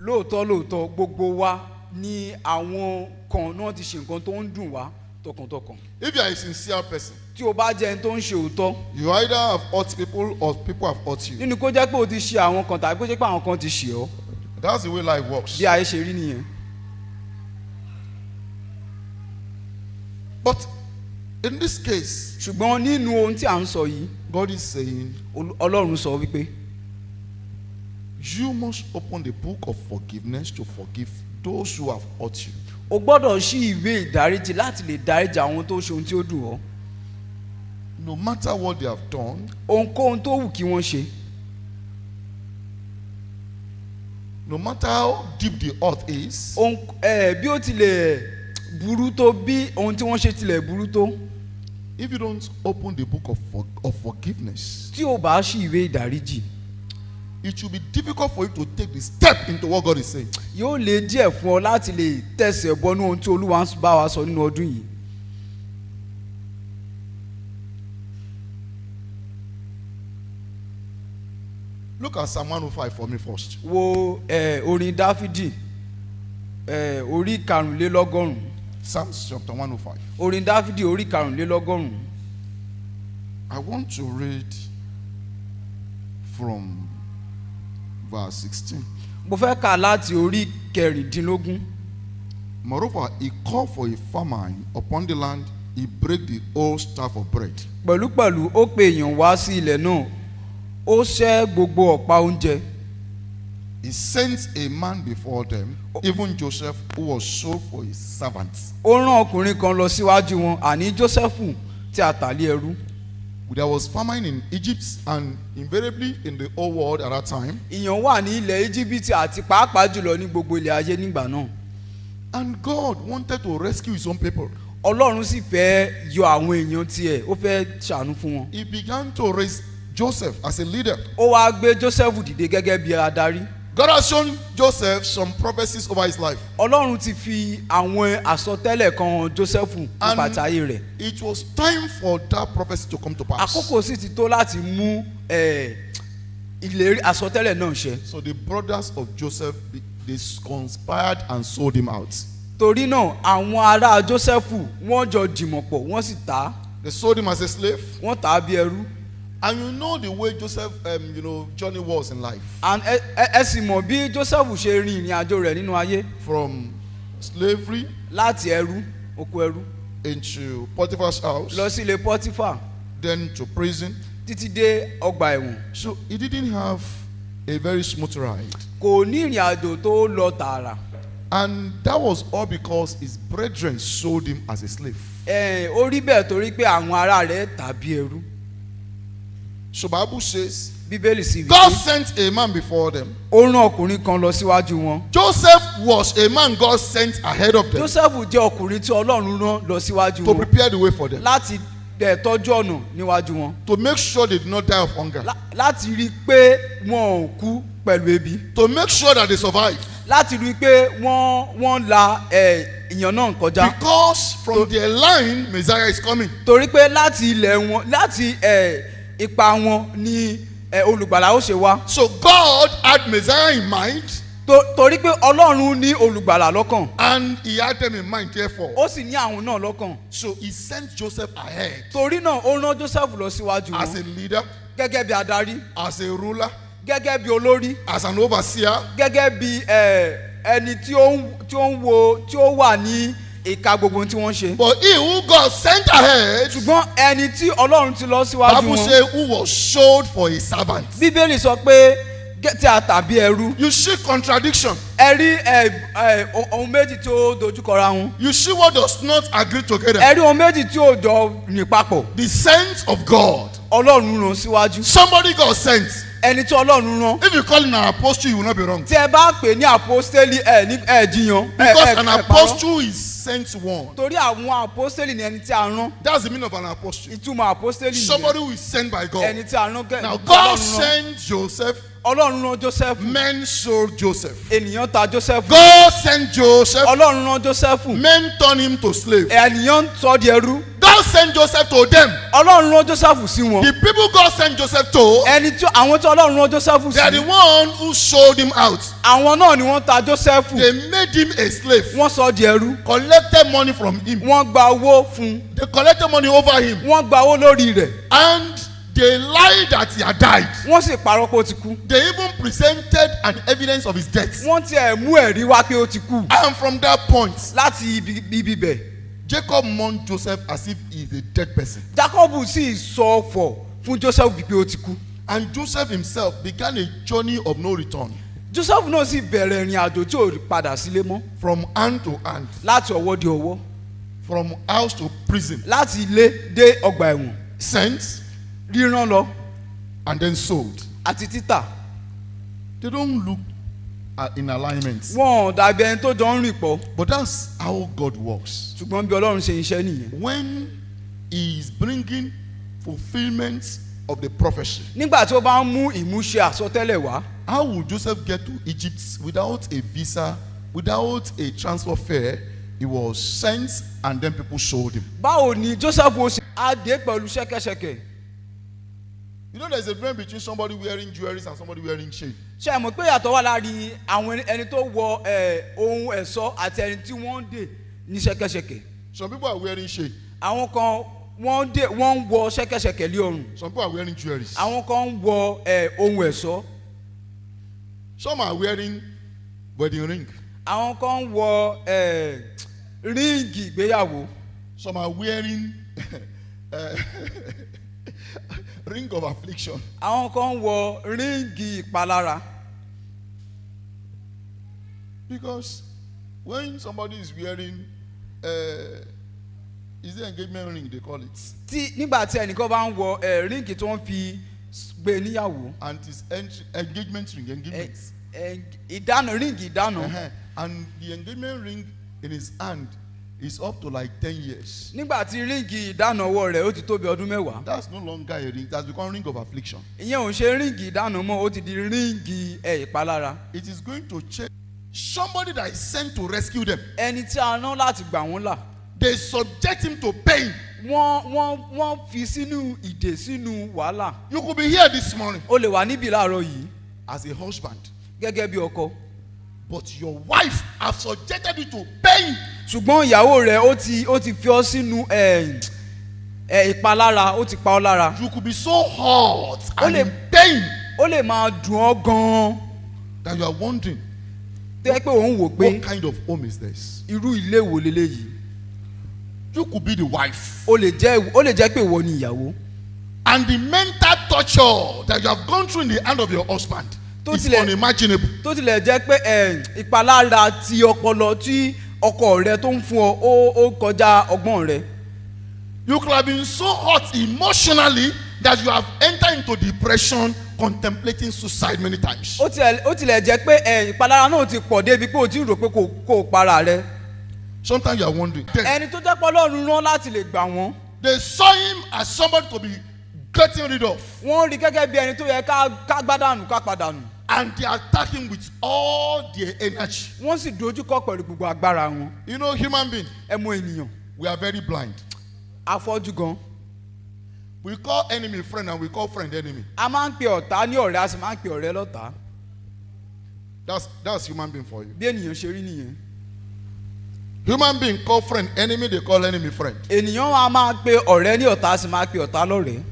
lóòótọ́ gbogbo wa ni àwọn kan náà ti ṣe nǹkan tó ń dùn wá tọkàntọkàn. If you are a sincere person, tí o bá jẹ́ ẹni tó ń ṣe òótọ́. you either have hurt people or people have hurt you. nínú kó jẹ́ pé o ti ṣe àwọn kan tàbí kó jẹ́ pé àwọn kan ti ṣe ọ́. That's the way life works. bí ayé ṣe rí nìyẹn. But in this case, ṣùgbọ́n nínú ohun tí à ń sọ yìí, God is saying, Ọlọ́run sọ wípé you must open the book of forgiveness to forgive those who have hurt you. o gbọ́dọ̀ ṣí ìwé ìdáríjì láti lè dáríjì àwọn tó ṣe ohun tí ó dùn ọ́. No matter what they have done, ohunkóhun tó wù kí wọ́n ṣe. no matter how deep the hurt is, bí ó tilẹ̀ burú tó, bí ohun tí wọ́n ṣe tilẹ̀ burú tó. if you don't open the book of forgiveness, tí o bá ṣí ìwé ìdáríjì, it will be difficult for you to take the step into what God is saying. yóò le díẹ̀ fún ọ láti lè tẹ̀sẹ̀ bọ́nú ohun tí Olúwa ń bá wa sọ nínú ọdún yìí. Look at Psalm 105 for me first. wo orin Dáfídì orí karùnlélọ́gọ́rùn. Psalms chapter 105. orin Dáfídì orí karùnlélọ́gọ́rùn. I want to read from verse 16. mo fẹ́ kà láti orí kẹrìndínlógún. Moreover, he called for a famine upon the land, he brake the whole staff of bread. pẹ̀lúpẹ̀lú ó pe èèyàn wá sí ilẹ̀ náà, ó ṣẹ́ gbogbo ọ̀pá oúnjẹ. He sent a man before them, even Joseph, who was sold for his servants. ó rán ọkùnrin kan lọ síwájú wọn, àní Jósẹ́fù tí a tà lé ẹrú. There was famine in Egypt and invariably in the whole world at that time. ìyàn wà ní ilẹ̀ Íjíbítì àti pàápàá jùlọ ní gbogbo ilẹ̀ ayé nígbà náà. And God wanted to rescue his own people. Ọlọ́run sì fẹ́ yọ àwọn èèyàn tiẹ̀, ó fẹ́ ṣàánú fún wọn. He began to raise Joseph as a leader. ó wá gbé Jósẹ́fù dìde gẹ́gẹ́ bí adarí. God has shown Joseph some prophecies over his life. Ọlọ́run ti fi àwọn àsọtẹ́lẹ̀ kan hàn Jósẹ́fù nípa tayé rẹ̀. It was time for that prophecy to come to pass. àkókò sì ti tó láti mú ìlérí àsọtẹ́lẹ̀ náà ṣẹ. So the brothers of Joseph, they conspired and sold him out. torí náà àwọn ará Jósẹ́fù wọ́n jọ dìmọ̀ pọ̀, wọ́n sì tà á. They sold him as a slave. wọ́n tà á bí ẹrú. And you know the way Joseph, journey was in life. and ẹ sì mọ̀ bí Jósẹ́fù ṣe rin ìrìn àjò rẹ̀ nínú ayé. From slavery láti ẹrú, oko ẹrú, into Potiphar's house, lọ sí ilé Pọ́tífà, then to prison. títí dé ọgbà ẹ̀wọ̀n. So he didn't have a very smooth ride. kò ní ìrìn àjò tó lọ tààrà. And that was all because his brethren sold him as a slave. ó rí bẹ́ẹ̀ torí pé àwọn ará rẹ̀ tà bí ẹrú. So Bible says, Bíbélì sì wí God pé sent a man before them. ó rán ọkùnrin kan lọ síwájú wọn. Joseph was a man God sent ahead of them Jósẹ́fù jẹ́ ọkùnrin tí Ọlọ́run rán lọ síwájú to wọn prepare the way for them, láti tọ́jú ọ̀nà níwájú wọn. to make sure they did not die of hunger, láti rí i pé wọn ò kú pẹ̀lú ebi. to make sure that they survive. láti rí i pé wọ́n la ìyàn náà kọjá. Because from their line, Messiah is coming. torí pé láti ilẹ̀ wọn, láti ipa wọn ni olùgbàlà ó ṣe wá. So God had Messiah in mind, torí pé Ọlọ́run ní olùgbàlà lọ́kàn. and he had them in mind therefore. ó sì ní àwọn náà lọ́kàn. So he sent Joseph ahead torí náà ó rán Jósẹ́fù lọ síwájú as a wọn leader, gẹ́gẹ́ bí adarí, as a ruler, gẹ́gẹ́ bí olórí, as an overseer, gẹ́gẹ́ bí ẹni tí ó wà ní ìka gbogbo tí wọ́n ṣe. but he who God sent ahead, ṣùgbọ́n ẹni tí Ọlọ́run ti lọ síwájú Bible wọn. say, who was sold for his servant. Bíbélì sọ pé tí a tà bí ẹrú. You see contradiction. ẹ rí ohun méjì tí ó dojúkọra wọn. You see what does not agree together. ẹ rí ohun méjì tí ó jọ rìn papọ̀. The sense of God. Ọlọ́run rán síwájú. Somebody God sent. ẹni tí Ọlọ́run rán. If you call him an apostle, you will not be wrong. tí ẹ bá pè ní àpọ́stélì jiyàn. Because an apostle is sent one. torí àwọn àpọ́stélì ni ẹni tí a rán. That's the meaning of an apostle. ìtumọ̀ àpọ́stélì ni Somebody who is sent by God. ẹni tí a rán. Now God sent Joseph. Ọlọ́run rán Joseph. Men sold Joseph. ènìyàn ta Joseph. God sent Joseph. Ọlọ́run rán Joseph. Men turned him to slave. ènìyàn sọ di ẹrú. God sent Joseph to them. Ọlọ́run rán Joseph sí wọn. The people God sent Joseph to, Ẹni tí àwọn tí Ọlọ́run rán Joseph they are the sí. one who sold him out. Àwọn náà ni wọ́n ta Joseph. They made him a slave. Wọ́n sọ di ẹrú. Collected money from him. Wọ́n gba owó fún. They collected money over him. Wọ́n gba owó lórí rẹ̀. And they lied that he had died. Wọ́n sì parọ́ pé ó ti kú. They even presented an evidence of his death. Wọ́n tiẹ̀ mú ẹ̀rí wá pé ó ti kú. And from that point, Láti ibi bẹ̀. Jacob mourned Joseph as if he is a dead person. Jacob sì sọ ọ̀fọ̀ fún Joseph wípé ó ti kú. And Joseph himself began a journey of no return. Joseph náà sì bẹ̀rẹ̀ ìrìn àjò tí ò padà sílé mọ́. From hand to hand. Láti ọwọ́ dé ọwọ́. From house to prison. Láti ilé dé ọgbà ẹ̀wọ̀n. Sent. Ríran lọ. And then sold. Àti títà. They don't look in alignment. Wọ́n dàbí ẹni tó jọ ń rìn pọ̀. But that's how God works. Ṣùgbọ́n bí Ọlọ́run ṣe iṣẹ́ nìyẹn. When he is bringing fulfilment of the prophecy. Nígbà tí ó bá ń mú ìmúṣẹ àsọtẹ́lẹ̀ wá. How would Joseph get to Egypt without a visa, without a transfer fare? He was sent and then people sold him. Báwo ni Joseph ó ṣe adé pẹ̀lú ṣẹ́kẹ́ṣẹkẹ̀? You know there's a difference between somebody wearing jewelry and somebody wearing chain. Ṣé ẹ mọ̀ pé ìyàtọ̀ wà láàrin àwọn ẹni tó wọ ohun ẹ̀ṣọ́ àti ẹni tí wọ́n ń dè ní ṣẹ́kẹ́ṣẹkẹ̀? Some people are wearing chain. Àwọn kan wọ́n ń wọ ṣẹ́kẹ́ṣẹkẹ̀ lé ọrùn. Some people are wearing jewelry. Àwọn kan ń wọ ohun ẹ̀ṣọ́. Some are wearing wedding ring. Àwọn kan ń wọ ríǹgì ìgbéyàwó. Some are wearing ring of affliction. Àwọn kan ń wọ ríǹgì ìpalára. Because when somebody is wearing is the engagement ring they call it. Nígbà tí ẹnìkan bá ń wọ ríǹgì tó ń fi gbé níyàwó. And his engagement ring, Ìdáná ríǹgì ìdáná. And the engagement ring in his hand is up to like 10 years. Nígbà tí ríǹgì ìdáná ọwọ́ rẹ̀ ó ti tó bí ọdún mẹ́wàá. That's no longer a ring. That's become ring of affliction. Ìyẹn ò ṣe ríǹgì ìdáná mọ́, ó ti di ríǹgì ìpalára. It is going to change. Somebody that is sent to rescue them. Ẹni tí a rán láti gbà wọ́n là. They subject him to pain. Wọ́n fi sínú ìdè sínú wàhálà. You could be here this morning. O lè wà níbí láàárọ̀ yìí. As a husband. Gẹ́gẹ́ bí ọkọ. But your wife has subjected you to pain. Ṣùgbọ́n ìyàwó rẹ̀ ó ti fi ọ́ sínú ìpalára, ó ti pa ọ́ lára. You could be so hot and in pain. Ó lè máa dùn ọ́ gan-an. That you are wondering. Tẹ́ pé òun wò pé. What kind of home is this? Irú ilé wo leléyìí? You could be the wife. Ó lè jẹ́ pé ìwọ ni ìyàwó. And the mental torture that you have gone through in the hand of your husband is unimaginable. Tó tilẹ̀ jẹ́ pé ìpalára ti ọpọlọ tí ọkọ rẹ tó ń fún ọ ó kọjá ọgbọ́n rẹ. You could have been so hot emotionally that you have entered into depression, contemplating suicide many times. Ó tilẹ̀ jẹ́ pé ìpalára náà ti pọ̀ débi pé o ti rò pé kò para rẹ. Sometimes you are wondering. Ẹni tó jẹ́ pé Ọlọ́run rán láti lè gbà wọ́n. They saw him as somebody to be getting rid of. Wọ́n rí gẹ́gẹ́ bí ẹni tó yẹ ká gbádànù ká padànù. And they attack him with all their energy. Wọ́n sì dojúkọ pẹ̀lú gbogbo agbára wọn. You know, human being. Ẹ mọ ènìyàn. We are very blind. Afọ́jú gan. We call enemy friend and we call friend enemy. A máa ń pe ọ̀tá ní ọ̀rẹ́, a sì máa ń pe ọ̀rẹ́ lọ́tá. That's human being for you. Bí ènìyàn ṣe rí nìyẹn. Human being call friend enemy, they call enemy friend. Ènìyàn máa pe ọ̀rẹ́ ní ọ̀tá, a sì máa pe ọ̀tá lọ́rẹ́.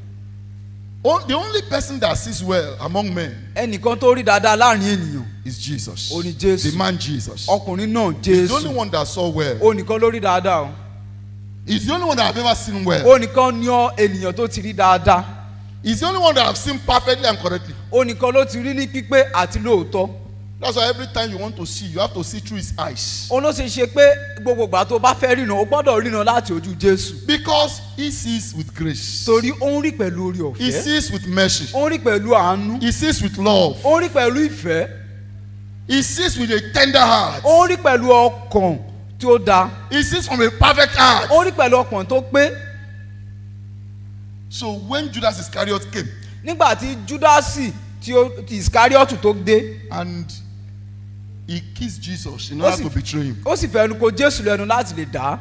The only person that sees well among men. Ẹnìkan tó rí dáadáa láàrin ènìyàn. Is Jesus. Ó ní Jésù. The man Jesus. Ọkùnrin náà Jésù. He's the only one that saw well. Ó nìkan ló rí dáadáa o. He's the only one that I've ever seen well. Ó nìkan ní ènìyàn tó ti rí dáadáa. He's the only one that I've seen perfectly and correctly. Ó nìkan ló ti rí ní pípé àti lóòótọ́. That's why every time you want to see, you have to see through his eyes. Ó ló ṣe ṣe pé gbogbo ìgbà tó bá fẹ́ ríran, o gbọ́dọ̀ ríran láti ojú Jésù. Because he sees with grace. Torí ó ń rí pẹ̀lú orí ọ̀fẹ́. He sees with mercy. Ó ń rí pẹ̀lú àánú. He sees with love. Ó ń rí pẹ̀lú ìfẹ́. He sees with a tender heart. Ó ń rí pẹ̀lú ọkàn tí ó dáa. He sees from a perfect heart. Ó ń rí pẹ̀lú ọkàn tó pé. So when Judas Iscariot came. Nígbà tí Júdásì tí Iscariot tó dé. And he kissed Jesus in order to betray him. Ó sì fẹnu kò Jésù lẹ́nu láti lè dá.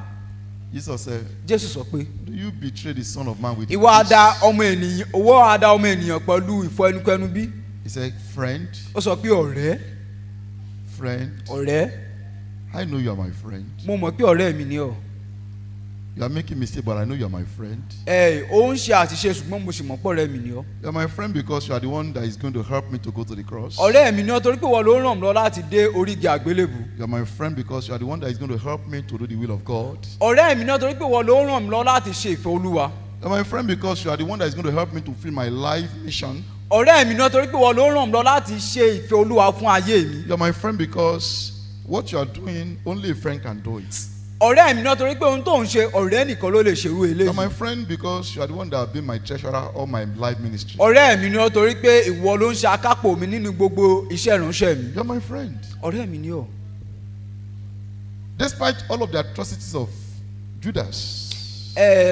Jesus said, Jésù sọ pé do you betray the Son of Man with ìwọ á kiss? dà ọmọ ènìyàn owó á dà ọmọ ènìyàn pẹ̀lú ìfọẹnukẹnu bí? He said, friend, Ó sọ pé ọ̀rẹ́ friend, I know you are my friend. mo mọ̀ pé ọ̀rẹ́ mi ni ọ́. You are making mistake, but I know you are my friend. Ó ń ṣe àṣìṣe ṣùgbọ́n mo sì mọ̀ pé ọ̀rẹ́ mi ni ọ́. You are my friend because you are the one that is going to help me to go to the cross. ọ̀rẹ́ mi ni ọ́ torí pé wọ́n ló ràn mí lọ láti dé orígi àgbélébù. You are my friend because you are the one that is going to help me to do the will of God. ọ̀rẹ́ mi ni ọ́ torí pé wọ́n ló ràn mí lọ láti ṣe ìfẹ́ Olúwa. You are my friend because you are the one that is going to help me to fulfill my life mission. ọ̀rẹ́ mi ni ọ́ torí pé wọ́n ló ràn mí lọ láti ṣe ìfẹ́ Olúwa fún ayé mi. You are my friend because what you are doing, only a friend can do it. ọ̀rẹ́ mi náà torí pé ohun tó ń ṣe ọ̀rẹ́ nìkan ló lè ṣerú You are eléyìí. my friend because you are the one that has been my treasurer all my life ministry. ọ̀rẹ́ mi náà torí pé ìwọ ló ń ṣe akápò mi nínú gbogbo iṣẹ́ ìránṣẹ́ mi. You are my friend. ọ̀rẹ́ mi ni ọ́. Despite all of the atrocities of Judas,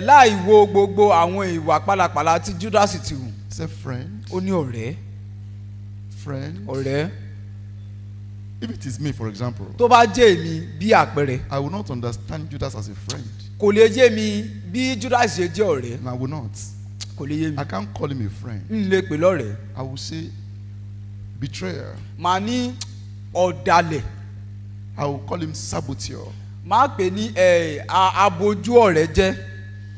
láì wo gbogbo àwọn ìwà pálapàla tí Júdásì ti hù. he said, friend, ó ní ọ̀rẹ́. ọ̀rẹ́. if it is me, for example, tó bá jẹ́ èmi bí àpẹẹrẹ I will not understand Judas as a friend. kò lè yé mi bí Júdásì ṣe jẹ́ ọ̀rẹ́. And I will not. kò lè yé mi. I can't call him a friend. n lè pè lọ́rẹ̀ẹ́. I will say betrayer. màá ní ọ̀dàlẹ̀. I will call him saboteur. màá pè ní abojú ọ̀rẹ́ jẹ́.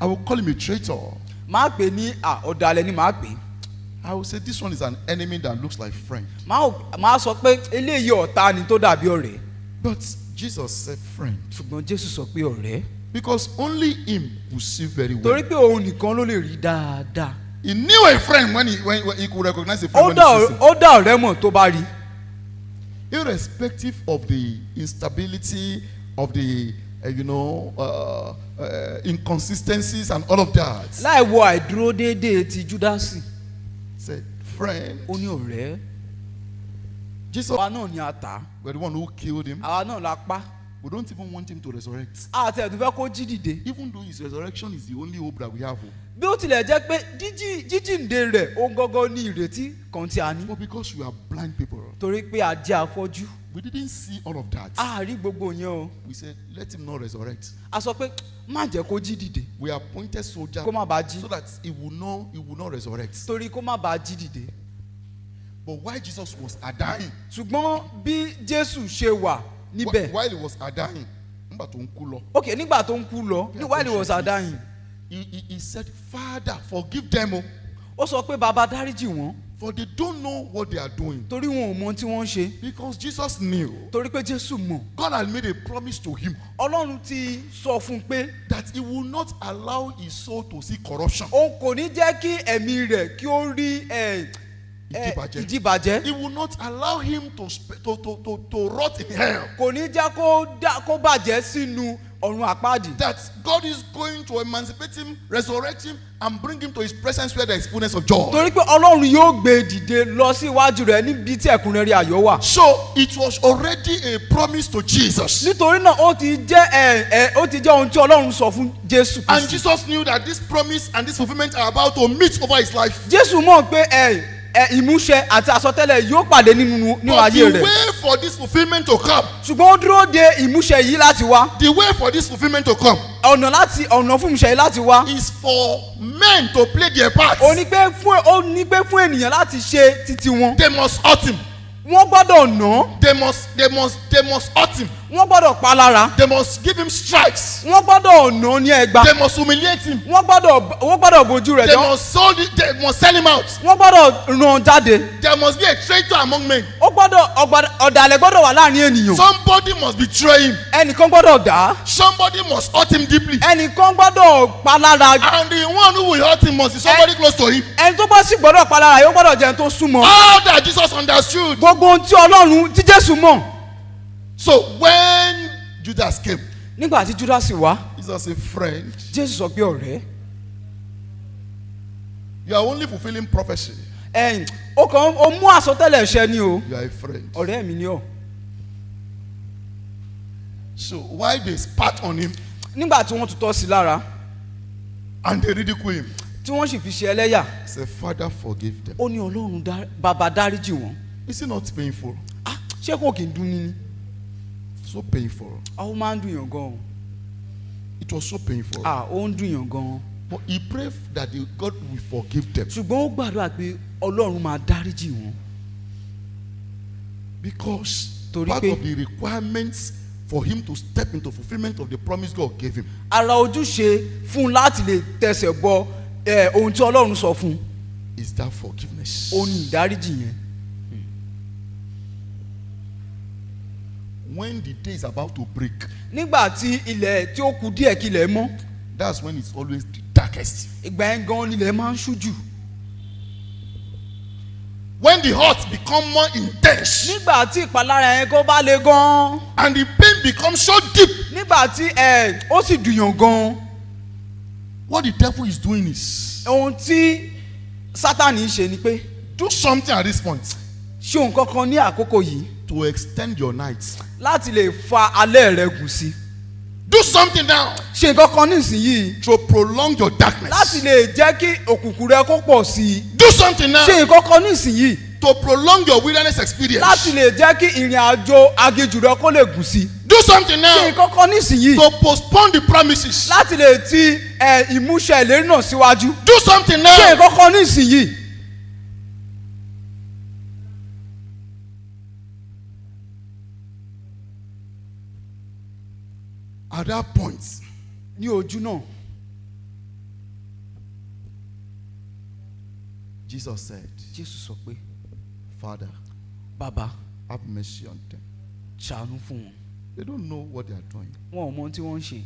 I will call him a traitor. màá pè ní ọ̀dàlẹ̀ ni màá pè. I will say this one is an enemy that looks like friend. màá sọ pé eléyìí ọ̀tá ni tó dàbí ọ̀rẹ́. But Jesus said friend. ṣùgbọ́n Jésù sọ pé ọ̀rẹ́. Because only him could see very well. torí pé òun nìkan ló lè rí dáadáa. He knew a friend when he could recognize a friend when he sees him. ó dá ọ̀rẹ́ mọ̀ tó bá rí. Irrespective of the instability of the inconsistencies and all of that. láì wo àìdúró déédéé ti Júdásì. Said friend. ó ní ọ̀rẹ́. Jesus, àwa náà ni a tà. we're the one who killed him. àwa náà la pa. We don't even want him to resurrect. àti ẹ̀dùn fẹ́ kó jí dìde. Even though his resurrection is the only hope that we have. bí ó tilẹ̀ jẹ́ pé jíjíǹde rẹ̀ ohun gangan ní ìrètí kan tí a ní. But because we are blind people, torí pé a jẹ́ afọ́jú. we didn't see all of that. a rí gbogbo yẹn o. We said, let him not resurrect. a sọ pé má jẹ́ kó jí dìde. We appointed soldiers kó má bàa jí. so that he will not resurrect. torí kó má bàa jí dìde. But while Jesus was dying, ṣùgbọ́n bí Jésù ṣe wà níbẹ̀. while he was dying, nígbà tó ń kú lọ. ok nígbà tó ń kú lọ while he was dying. He said, Father, forgive them. ó sọ pé bàbá dáríjì wọ́n. For they don't know what they are doing. torí wọn ò mọ tí wọ́n ń ṣe. Because Jesus knew. torí pé Jésù mọ̀. God had made a promise to him. Ọlọ́run ti sọ fún un pé. That he will not allow his soul to see corruption. òun kò ní jẹ́ kí ẹ̀mí rẹ̀ kí ó rí ìdíbàjẹ́. He will not allow him to rot in hell. kò ní jẹ́ kó bàjẹ́ sínú ọ̀run àpáàdì. That God is going to emancipate him, resurrect him, and bring him to his presence where there is fullness of joy. torí pé Ọlọ́run yóò gbé dìde lọ sí iwájú rẹ̀ níbi tí ẹ̀kúnrẹ́rẹ́ ayọ̀ wà. So it was already a promise to Jesus. nítorí náà ó ti jẹ́ ohun tí Ọlọ́run sọ fún Jésù. And Jesus knew that this promise and this fulfillment are about to meet over his life. Jésù mọ̀ pé ìmúṣẹ àti àsọtẹ́lẹ̀ yóò pàdé nínú ayé But rẹ̀. the way for this fulfillment to come. ṣùgbọ́n ó dúró de ìmúṣẹ yìí láti wá. The way for this fulfillment to come. ọ̀nà fún ìmúṣẹ yìí láti wá. Is for men to play their part. ó ní pé fún ènìyàn láti ṣe títí wọn. They must hurt him. wọ́n gbọ́dọ̀ nà. They must hurt him. wọ́n gbọ́dọ̀ pa lára. They must give him stripes. wọ́n gbọ́dọ̀ nà ní ẹgba. They must humiliate him. wọ́n gbọ́dọ̀ bójú rẹ̀ jọ. They must sell him out. wọ́n gbọ́dọ̀ ràn jáde. There must be a traitor among men. ọ̀dàlẹ̀ gbọ́dọ̀ wà láàrin ènìyàn. Somebody must betray him. ẹnìkan gbọ́dọ̀ dà á. Somebody must hurt him deeply. ẹnìkan gbọ́dọ̀ pa lára. And the one who will hurt him must be somebody close to him. ẹni tó bá sì gbọ́dọ̀ pa lára yóò gbọ́dọ̀ jẹ́ ẹni tó súnmọ́. All that Jesus understood. gbogbo ohun tí Jésù mọ̀. So when Judas came. nígbà tí Júdásì wá. Jesus a friend. Jésù sọ pé ọ̀rẹ́. You are only fulfilling prophecy. ó mú àsọtẹ́lẹ̀ ṣẹ ni o. You are a friend. ọ̀rẹ́ mi ni ọ́. So why they spat on him. nígbà tí wọ́n tutọ́ sí lára. And they ridicule him. tí wọ́n sì fi ṣe ẹlẹ́yà. Say, Father, forgive them. ó ní Ọlọ́run bàbá dáríjì wọ́n. Is it not painful? ṣé kò kì í dùn ní. So painful. ó máa ń dùn yàn gan-an. It was so painful. ó ń dùn yàn gan. But he prayed that God will forgive them. ṣùgbọ́n ó gbàdúrà pé Ọlọ́run máa dáríjì wọn. Because Torí part pé- of the requirements for him to step into fulfillment of the promise God gave him ara ojúṣe fún un láti lè tẹsẹ̀ bọ ohun tí Ọlọ́run sọ fún un is that forgiveness. ó ní ìdáríjì yẹn. When the day is about to break, nígbà tí ilẹ̀ tí ó kù díẹ̀ kí ilẹ̀ mọ́ that's when it's always the darkest. ìgbà yẹn gan nílẹ̀ máa ń ṣú jù. When the hurt become more intense nígbà tí ìpalára yẹn kó bá le gan and the pain becomes so deep, nígbà tí ó sì dùnyàn gan what the devil is doing is ohun tí Sátánì ń ṣe ni pé do something at this point ṣe ohun kankan ní àkókò yìí to extend your night. láti lè fa alẹ́ rẹ gùn sí. Do something now ṣe nǹkan kan nísìnyìí to prolong your darkness. láti lè jẹ́ kí òkùnkùn rẹ kó pọ̀ sí i. Do something now ṣe nǹkan kan nísìnyìí to prolong your wilderness experience. láti lè jẹ́ kí ìrìn àjò aginjù rẹ kó lè gùn sí i. Do something ṣe now nǹkan kan nísìnyìí to postpone the promises. láti lè ti ìmúṣẹ ìlérí náà síwájú. Do something ṣe now nǹkan kan nísìnyìí. at that point. ní ojú náà Jesus said, Jésù sọ pé Father, bàbá have mercy on them. ṣàánú fún wọn They don't know what they are doing. wọn ò mọ ohun tí wọ́n ń ṣe.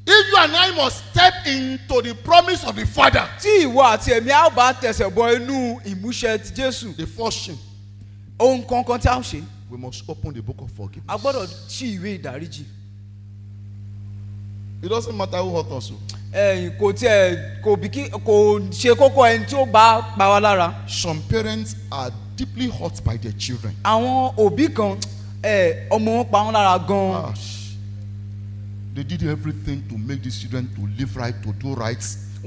If you and I must step into the promise of the Father, tí ìwọ àti ẹ̀mí á bá tẹ̀sẹ̀ bọ inú ìmúṣẹ ti Jésù the first thing, ohun kankan tí a ó ṣe we must open the book of a forgiveness. gbọ́dọ̀ ṣí ìwé ìdáríjì. It doesn't matter who hurt us. kò tiẹ̀ kò ṣe kókó ẹni tí ó bá pa wá lára. Some parents are deeply hurt by their children. àwọn òbí kan ọmọ wọn pa wọn lára gan-an. Gosh. They did everything to make these children to live right, to do right,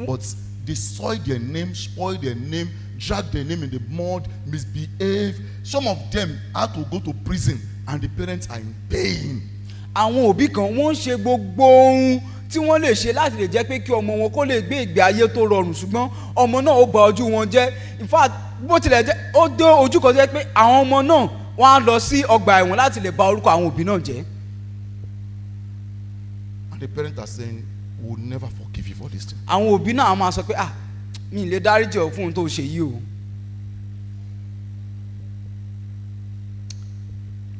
but they soiled their name, spoiled their name, dragged their name in the mud, misbehaved. Some of them had to go to prison, and the parents are in pain. àwọn òbí kan wọ́n ń ṣe gbogbo ohun tí wọ́n lè ṣe láti lè jẹ́ pé kí ọmọ wọn kó lè gbé ìgbé ayé tó rọrùn ṣùgbọ́n ọmọ náà ó bà ojú wọn jẹ́. In fact bó tilẹ̀ jẹ́ ó dé ojú kan jẹ́ pé àwọn ọmọ náà wọ́n á lọ sí ọgbà ẹ̀wọ̀n láti lè bà orúkọ àwọn òbí náà jẹ́. And the parents are saying, we will never forgive you for this thing. àwọn òbí náà á máa sọ pé mi ì lè dáríjì ọ́ fún ohun tó ṣe yìí o.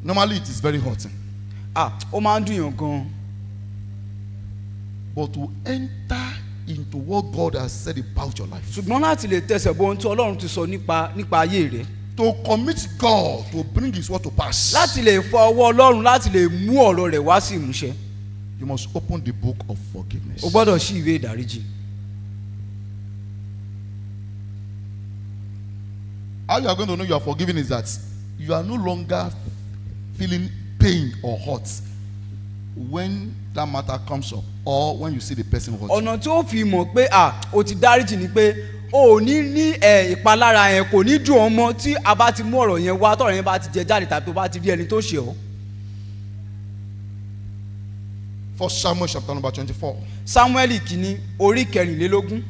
Normally it is very hurting. ó máa ń dùn yàn gan-an. But to enter into what God has said about your life, ṣùgbọ́n láti lè tẹsẹ̀ bọ ohun tí Ọlọ́run ti sọ nípa ayé rẹ̀. to commit God to bring his word to pass, láti lè fọ ọwọ́ Ọlọ́run láti lè mú ọ̀rọ̀ rẹ̀ wá sí ìmúṣẹ. you must open the book of forgiveness. o gbọ́dọ̀ ṣí ìwé ìdáríjì. How you are going to know you are forgiven is that you are no longer feeling pain or hurt when that matter comes up or when you see the person hurt you. ọ̀nà tí ó fi mọ̀ pé o ti dáríjì ni pé o ò ní ìpalára yẹn kò ní dùn ọ́ mọ́ tí a bá ti mú ọ̀rọ̀ yẹn wá tọ̀rọ̀ yẹn bá ti jẹ jáde tàbí o bá ti rí ẹni tó ṣe ọ́. 1 Samuel chapter number 24. Sámúẹ́lì kìíní orí kẹrìnlélógún.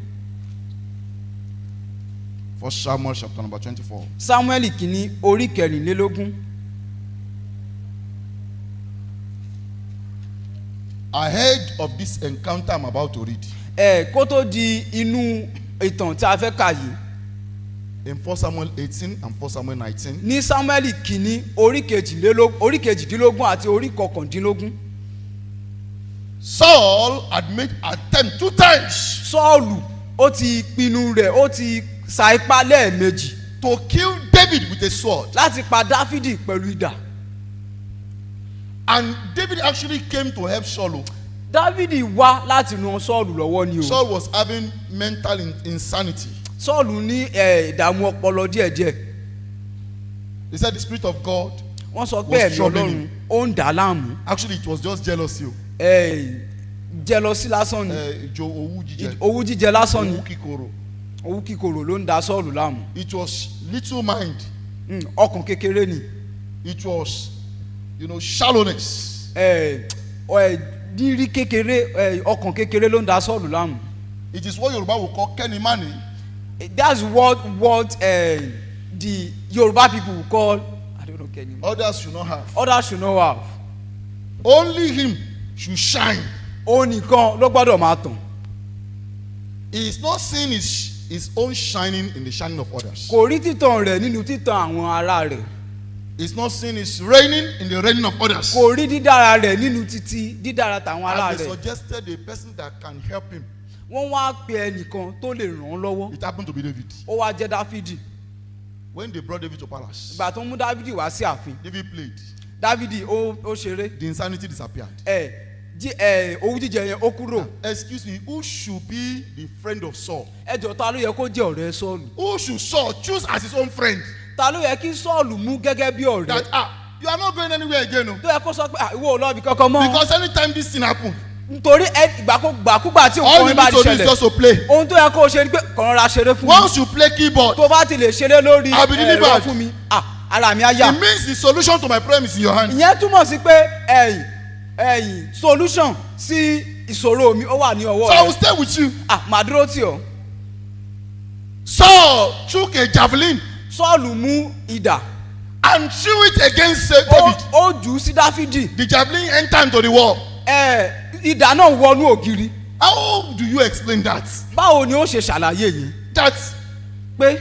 1 Samuel chapter number 24. Sámúẹ́lì kìíní orí kẹrìnlélógún. Ahead of this encounter I'm about to read, kó tó di inú ìtàn tí a fẹ́ kà yìí. in 1 Samuel 18 and 1 Samuel 19, ní Sámúẹ́lì kìíní orí kejìdínlógún àti orí kọkàndínlógún. Saul had made attempt 2 times Sọ́ọ̀lù ó ti pinnu rẹ̀ ó ti sa ipá lẹ́ẹ̀mejì to kill David with a sword. láti pa Dáfídì pẹ̀lú idà. And David actually came to help Saul. Dáfídì wá láti ran Sọ́ọ̀lù lọ́wọ́ ni o. Saul was having mental insanity. Sọ́ọ̀lù ní ìdààmú ọpọlọ díẹ̀díẹ̀. They said the spirit of God. Wọ́n sọ pé Was ẹ̀mí troubling Ọlọ́run him. ó ń dà á láàmú. Actually, it was just jealousy. Jẹ́lọ́sí lásán ni. Owú jíjẹ lásán ni. Owú kíkorò ló ń da Sọ́ọ̀lù láàmú. It was little mind. Ọkàn kékeré ni. It was, shallowness. dírí kékeré ọkàn kékeré ló ń da Sọ́ọ̀lù láàmú. It is what Yoruba will call Kenny Mani. That's what the Yoruba people will call, I don't know, Kenny. Others should not have. Others should not have. Only him should shine. Ó nìkan ló gbọ́dọ̀ máa tàn. He is not seeing his own shining in the shining of others. Kò rí títàn rẹ̀ nínú títàn àwọn ará rẹ̀. He is not seeing his reigning in the reigning of others. Kò rí dídára rẹ̀ nínú títí dídára tàwọn ará And they rẹ̀. suggested a person that can help him. Wọ́n wá pe ẹnìkan tó lè ràn án lọ́wọ́. It happened to be David. Ó wá jẹ́ Dáfídì. When they brought David to palace, Ìgbà tó mú Dáfídì wá sí ààfin. David played. Dáfídì ó ṣeré. The insanity disappeared. Owú jíjẹ yẹn ó kúrò. Excuse me, who should be the friend of Saul? Ẹjọ́ ta ló yẹ kó jẹ́ ọ̀rẹ́ Sọ́ọ̀lù? Who should Saul choose as his own friend? Ta ló yẹ kí Sọ́ọ̀lù mú gẹ́gẹ́ bí ọ̀rẹ́? That you are not going anywhere again, no? Tó yẹ kó sọ pé ìwọ ò lọ ibi kankan mọ́. Because anytime this thing happen, Nítorí ìgbàkúgbà tí all you nǹkan bá need to do is ṣẹlẹ̀. just to play. Ohun tó yẹ kó o ṣe ni pé kàn rọra ṣeré fún mi. Once you play keyboard, Tó bá ti lè ṣeré lórí I'll be delivered. ẹ̀rọ fún mi, ara mi á yá. it means the solution to my problem is in your hand. Ìyẹn túmọ̀ sí pé solution sí ìṣòro mi ó wà ní ọwọ́ So I will rẹ. stay with you. Màá dúró tì ọ́. Saul took a javelin Sọ́ọ̀lù mú idà. and threw it against David. Ó jù ú sí Dáfídì. The javelin entered into the wall. Idà náà wọnú ògiri. How do you explain that? Báwo ni ó ṣe ṣàlàyé yìí? That Pé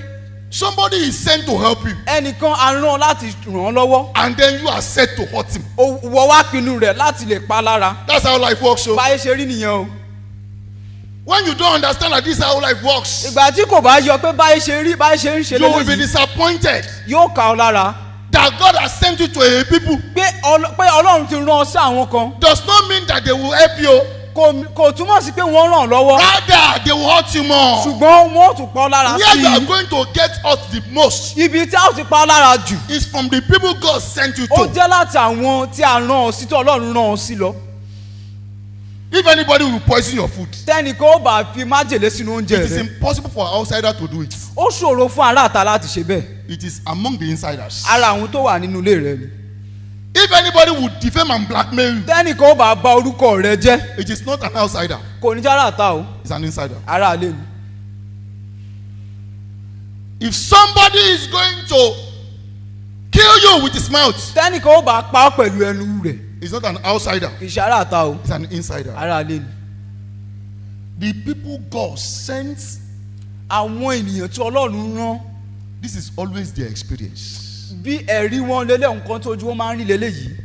somebody is sent to help you ẹnìkan a rán láti ràn án lọ́wọ́. and then you are set to hurt him. Wọ́n wá pinnu rẹ̀ láti lè pa lára. That's how life works. So Báyé ṣe rí nìyẹn o. when you don't understand that this is how life works, Ìgbà tí kò bá yọ pé báyé ṣe ń ṣe you will be lélẹ́yìí disappointed yóò kà ọ́ lára. that God has sent you to a people. Pé Ọlọ́run ti rán ọ sí àwọn kan. Does not mean that they will help you. Kò túmọ̀ sí pé wọ́n ràn ọ́ lọ́wọ́. Rather, they will hurt you more. Ṣùgbọ́n wọ́n ó tún pa ọ́ lára Where you are sí going to get hurt the most i. Ibi tí a ó ti pa ọ́ lára jù. is from the people God sent you Ó to. jẹ́ láti àwọn tí a rán ọ sí tí Ọlọ́run rán ọ sí lọ. If anybody will poison your food, Tẹ́nìkan ó bá fi májèlé sínú oúnjẹ it is rẹ. impossible for an outsider to do it. Ó ṣòro fún aráàta láti ṣe bẹ́ẹ̀. It is among the insiders. Ara àwọn tó wà nínú ilé rẹ ni. If anybody would defame and blackmail you, Tẹ́nìkan ó bá bà orúkọ rẹ jẹ́. it is not an outsider, Kò ní jẹ́ aráàta o. it's an insider. Ará ilé ni. If somebody is going to kill you with his mouth, Tẹ́nìkan ó bá pa ọ́ pẹ̀lú ẹnu rẹ̀. it's not an outsider, Kì í ṣe aráàta o. it's an insider. Ará ilé ni. The people God sends, Àwọn ènìyàn tí Ọlọ́run rán. this is always their experience. Bí ẹ̀rí wọn lélẹ̀ nǹkan tójú wọn máa ń rí lélẹ́yìí.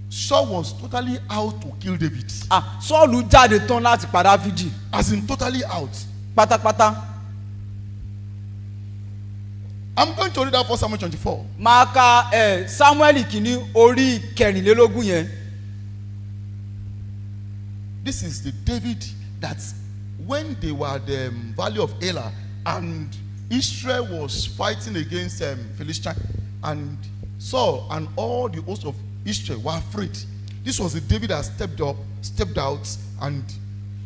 Saul was totally out to kill David. Sọ́ọ̀lù jáde tán láti pa Dáfídì. As in totally out. Pátápátá. I'm going to read out 1 Samuel 24. Máa ka Sámúẹ́lì kìíní orí kẹrìnlélógún yẹn. This is the David that when they were at the valley of Elah and Israel was fighting against Philistine, and Saul and all the host of Israel were afraid. This was the David that stepped out and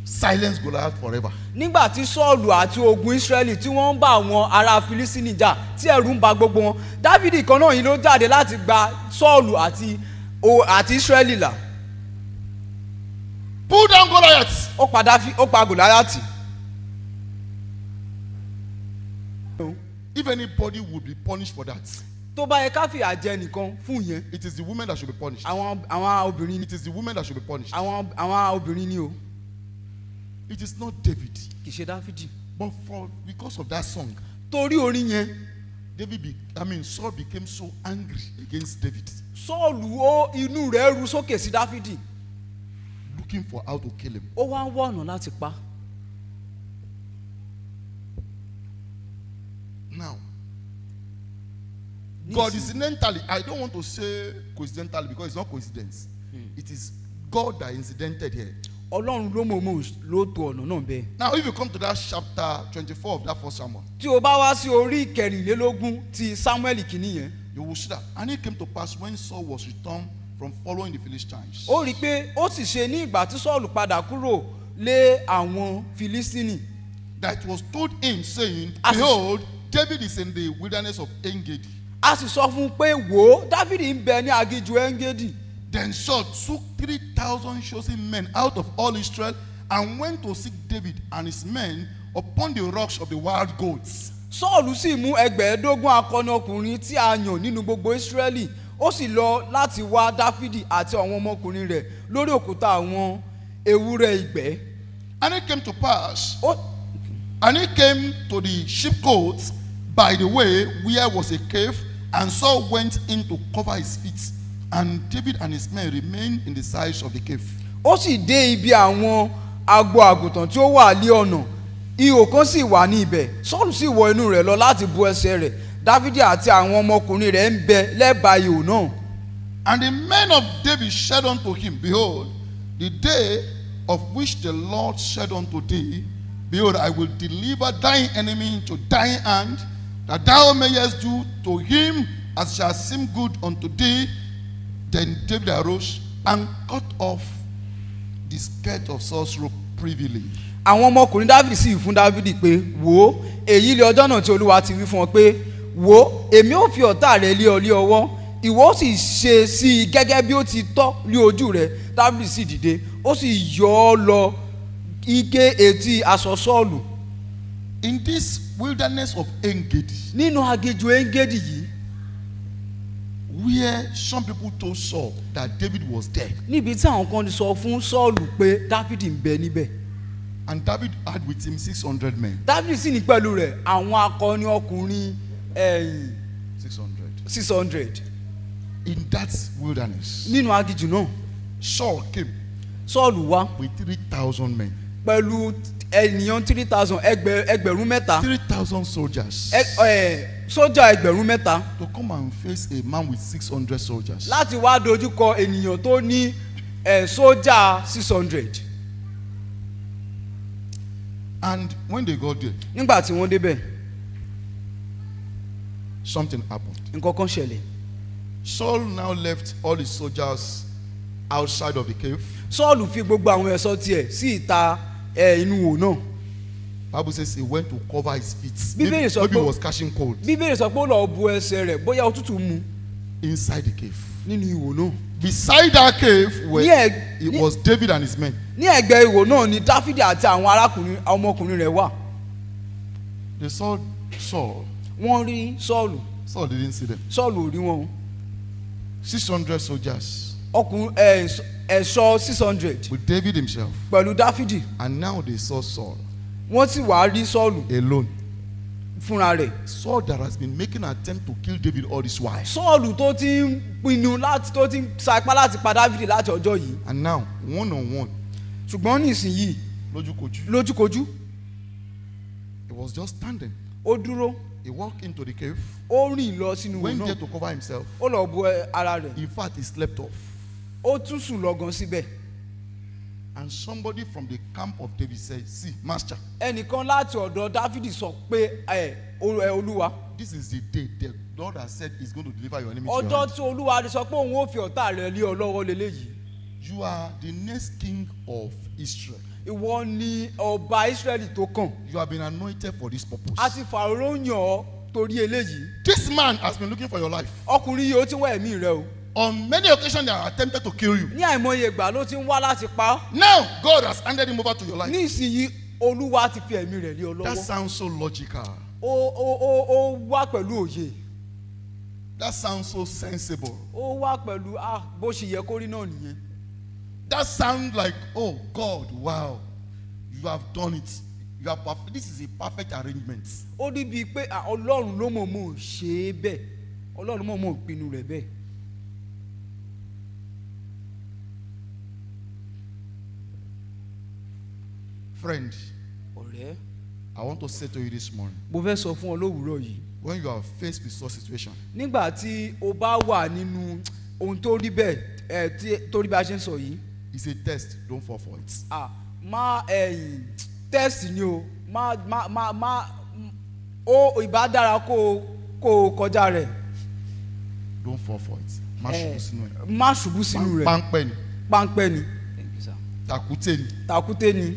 silenced Goliath forever. Nígbà tí Sọ́ọ̀lù àti ogun Ísírẹ́lì tí wọ́n ń bá àwọn ará Fílísítínì jà tí ẹ̀rù ń ba gbogbo wọn, Dáfídì kan náà yìí ló jáde láti gba Sọ́ọ̀lù àti Ísírẹ́lì là. Pull down Goliath. Ó pa Gòláyátì. If anybody would be punished for that, Tó bá yẹ ká fìyà jẹ nìkan fún yẹn, it is the women that should be punished. àwọn obìnrin ni. It is the women that should be punished. Àwọn obìnrin ni o. It is not David. Kì í ṣe Dáfídì. But because of that song, Torí orin yẹn, Saul became so angry against David, Sọ́ọ̀lù inú rẹ̀ ru sókè sí Dáfídì. looking for how to kill him. Ó wá ń wá ọ̀nà láti pa. Now, coincidentally, I don't want to say coincidentally because it's not coincidence. It is God that incidented here. Ọlọ́run ló mọ̀ ló tó ọ̀nà náà bẹ́ẹ̀. Now, if you come to that chapter 24 of that 1 Samuel, Tí o bá wá sí orí kẹrìnlélógún ti Sámúẹ́lì kìíní yẹn, you will see that. And it came to pass when Saul was returned from following the Philistines, ó rí i pé ó sì ṣe ní ìgbà tí Sọ́ọ̀lù padà kúrò lé àwọn Fílísítínì. that it was told him, saying, As- behold, David is in the wilderness of En-Gedi. a sì sọ fún un pé wò ó Dáfídì ń bẹ ní aginjù Engedi. Then Saul took 3,000 chosen men out of all Israel and went to seek David and his men upon the rocks of the wild goats. Sọ́ọ̀lù sì mú 15,000 akọni ọkùnrin tí a yàn nínú gbogbo Ísírẹ́lì ó sì lọ láti wá Dáfídì àti àwọn ọmọkùnrin rẹ̀ lórí òkúta àwọn ewúrẹ́ ìgbẹ́. And it came to pass, Ó and he came to the sheepcotes by the way where was a cave, and Saul went in to cover his feet, and David and his men remained in the sides of the cave. ó sì dé ibi àwọn agbo àgùntàn tí ó wà lé ọ̀nà ihò kan sì wà ní ibẹ̀. Sọ́ọ̀lù sì wọ inú rẹ̀ lọ láti bu ẹsẹ̀ rẹ̀. Dáfídì àti àwọn ọmọkùnrin rẹ̀ ń bẹ lẹ́bàá ihò náà. And the men of David said unto him, Behold, the day of which the Lord said unto thee, Behold, I will deliver thine enemy into thine hand, that thou mayest do to him as shall seem good unto thee. Then David arose and cut off the skirt of Saul's robe privily. Àwọn ọmọkùnrin Dáfídì sì fún Dáfídì pé wò ó èyí lé ọjọ́ náà tí Olúwa ti wí fún ọ pé wò ó èmi ó fi ọ̀tá rẹ lé ọ lé ọwọ́ ìwọ ó sì ṣe sí i gẹ́gẹ́ bí ó ti tọ́ lé ojú rẹ. Dáfídì sì dìde ó sì yọ ọ́ lọ igé etí aṣọ Sọ́ọ̀lù. In this wilderness of Engedi, Nínú aginjù Engedi yìí where some people told Saul that David was dead, níbi tí àwọn kan ti sọ fún Sọ́ọ̀lù pé Dáfídì ń bẹ níbẹ̀. and David had with him 600 men. Dáfídì sì ní pẹ̀lú rẹ̀ àwọn akọni ọkùnrin 600. 600. In that wilderness, Nínú aginjù náà Saul came Sọ́ọ̀lù wá with 3,000 men, pẹ̀lú ènìyàn 3,000 ẹgbẹ̀rún mẹ́ta 3,000 soldiers, sójà ẹgbẹ̀rún mẹ́ta to come and face a man with 600 soldiers. láti wá dojúkọ ènìyàn tó ní sójà 600. And when they got there, Nígbà tí wọ́n débẹ̀ something happened. nǹkan kan ṣẹlẹ̀. Saul now left all his soldiers outside of the cave. Sọ́ọ̀lù fi gbogbo àwọn ẹ̀ṣọ́ tiẹ̀ sí ìta inú ihò náà. Bible says he went to cover his feet. Bíbélì Maybe sọ he pé was catching cold Bíbélì sọ pé ó lọ bu ẹsẹ̀ rẹ̀ bóyá òtútù mú inside the cave. nínú ihò náà. Beside that cave where Ní it was David and his men. ní ẹ̀gbẹ́ ihò náà ni Dáfídì àti àwọn ọmọkùnrin rẹ̀ wà. They saw Saul. Wọ́n rí Sọ́ọ̀lù. Saul didn't see them. Sọ́ọ̀lù ò rí wọn. 600 soldiers ẹ̀ṣọ́ 600 with David himself. pẹ̀lú Dáfídì. And now they saw Saul Wọ́n sì wá rí Sọ́ọ̀lù alone. fúnra rẹ̀. Saul that has been making an attempt to kill David all this while. Sọ́ọ̀lù tó ti ń pinnu tó ti ń sa ipá láti pa Dáfídì láti ọjọ́ yìí. And now, one on one, Ṣùgbọ́n nísìnyìí lójúkojú he was just standing. ó dúró He walked into the cave, ó rìn lọ sínú ihò went there náà to cover himself. ó lọ bu ara rẹ̀ In fact, he slept off. ó tún sùn lọ́gán síbẹ̀. And somebody from the camp of David said, See, Master, Ẹnìkan láti ọ̀dọ̀ Dáfídì sọ pé Olúwa this is the day the Lord has said he's going to deliver your enemy to your ọjọ́ hand. tí Olúwa ti sọ pé òun ó fi ọ̀tá rẹ̀ lé ọ lọ́wọ́ leléyìí. You are the next king of Israel. Ìwọ ni ọba Ísírẹ́lì tó kàn. You have been anointed for this purpose. A ti fàróró yàn ọ́ torí eléyìí. This man has been looking for your life. Ọkùnrin yìí ó ti wá ẹ̀mí rẹ o. On many occasions, they are attempted to kill you. Ní àìmọye ìgbà ló ti ń wá láti pa ọ́. Now, God has handed him over to your life. Ní ìsinyìí Olúwa ti fi ẹ̀mí rẹ̀ lé ọ That lọ́wọ́. sounds so logical. Ó wá pẹ̀lú òye. That sounds so sensible. Ó wá pẹ̀lú bó ṣe yẹ kó rí náà nìyẹn. That sounds like, oh God, wow, you have done it. You have this is a perfect arrangement. Ó rí bíi pé Ọlọ́run ló mọ̀ ṣe é bẹ́ẹ̀. Ọlọ́run mọ̀ pinnu rẹ̀ bẹ́ẹ̀. Friend, Ọ̀rẹ́, I want to say to you this morning, mo fẹ́ sọ fún ọ lówùúrọ̀ yìí. when you are faced with such situation, Nígbà tí o bá wà nínú ohun tó rí bẹ́ẹ̀ tó rí bá a ṣe ń sọ yìí. it's a test, don't fall for it. Test ni o ó ìbá dára kó o kọjá rẹ̀. Don't fall for it. Má ṣubú sínú ẹ̀. Má ṣubú sínú rẹ̀. Páńpẹ́ ni. Páńpẹ́ ni. Tàkúté ni. Tàkúté ni.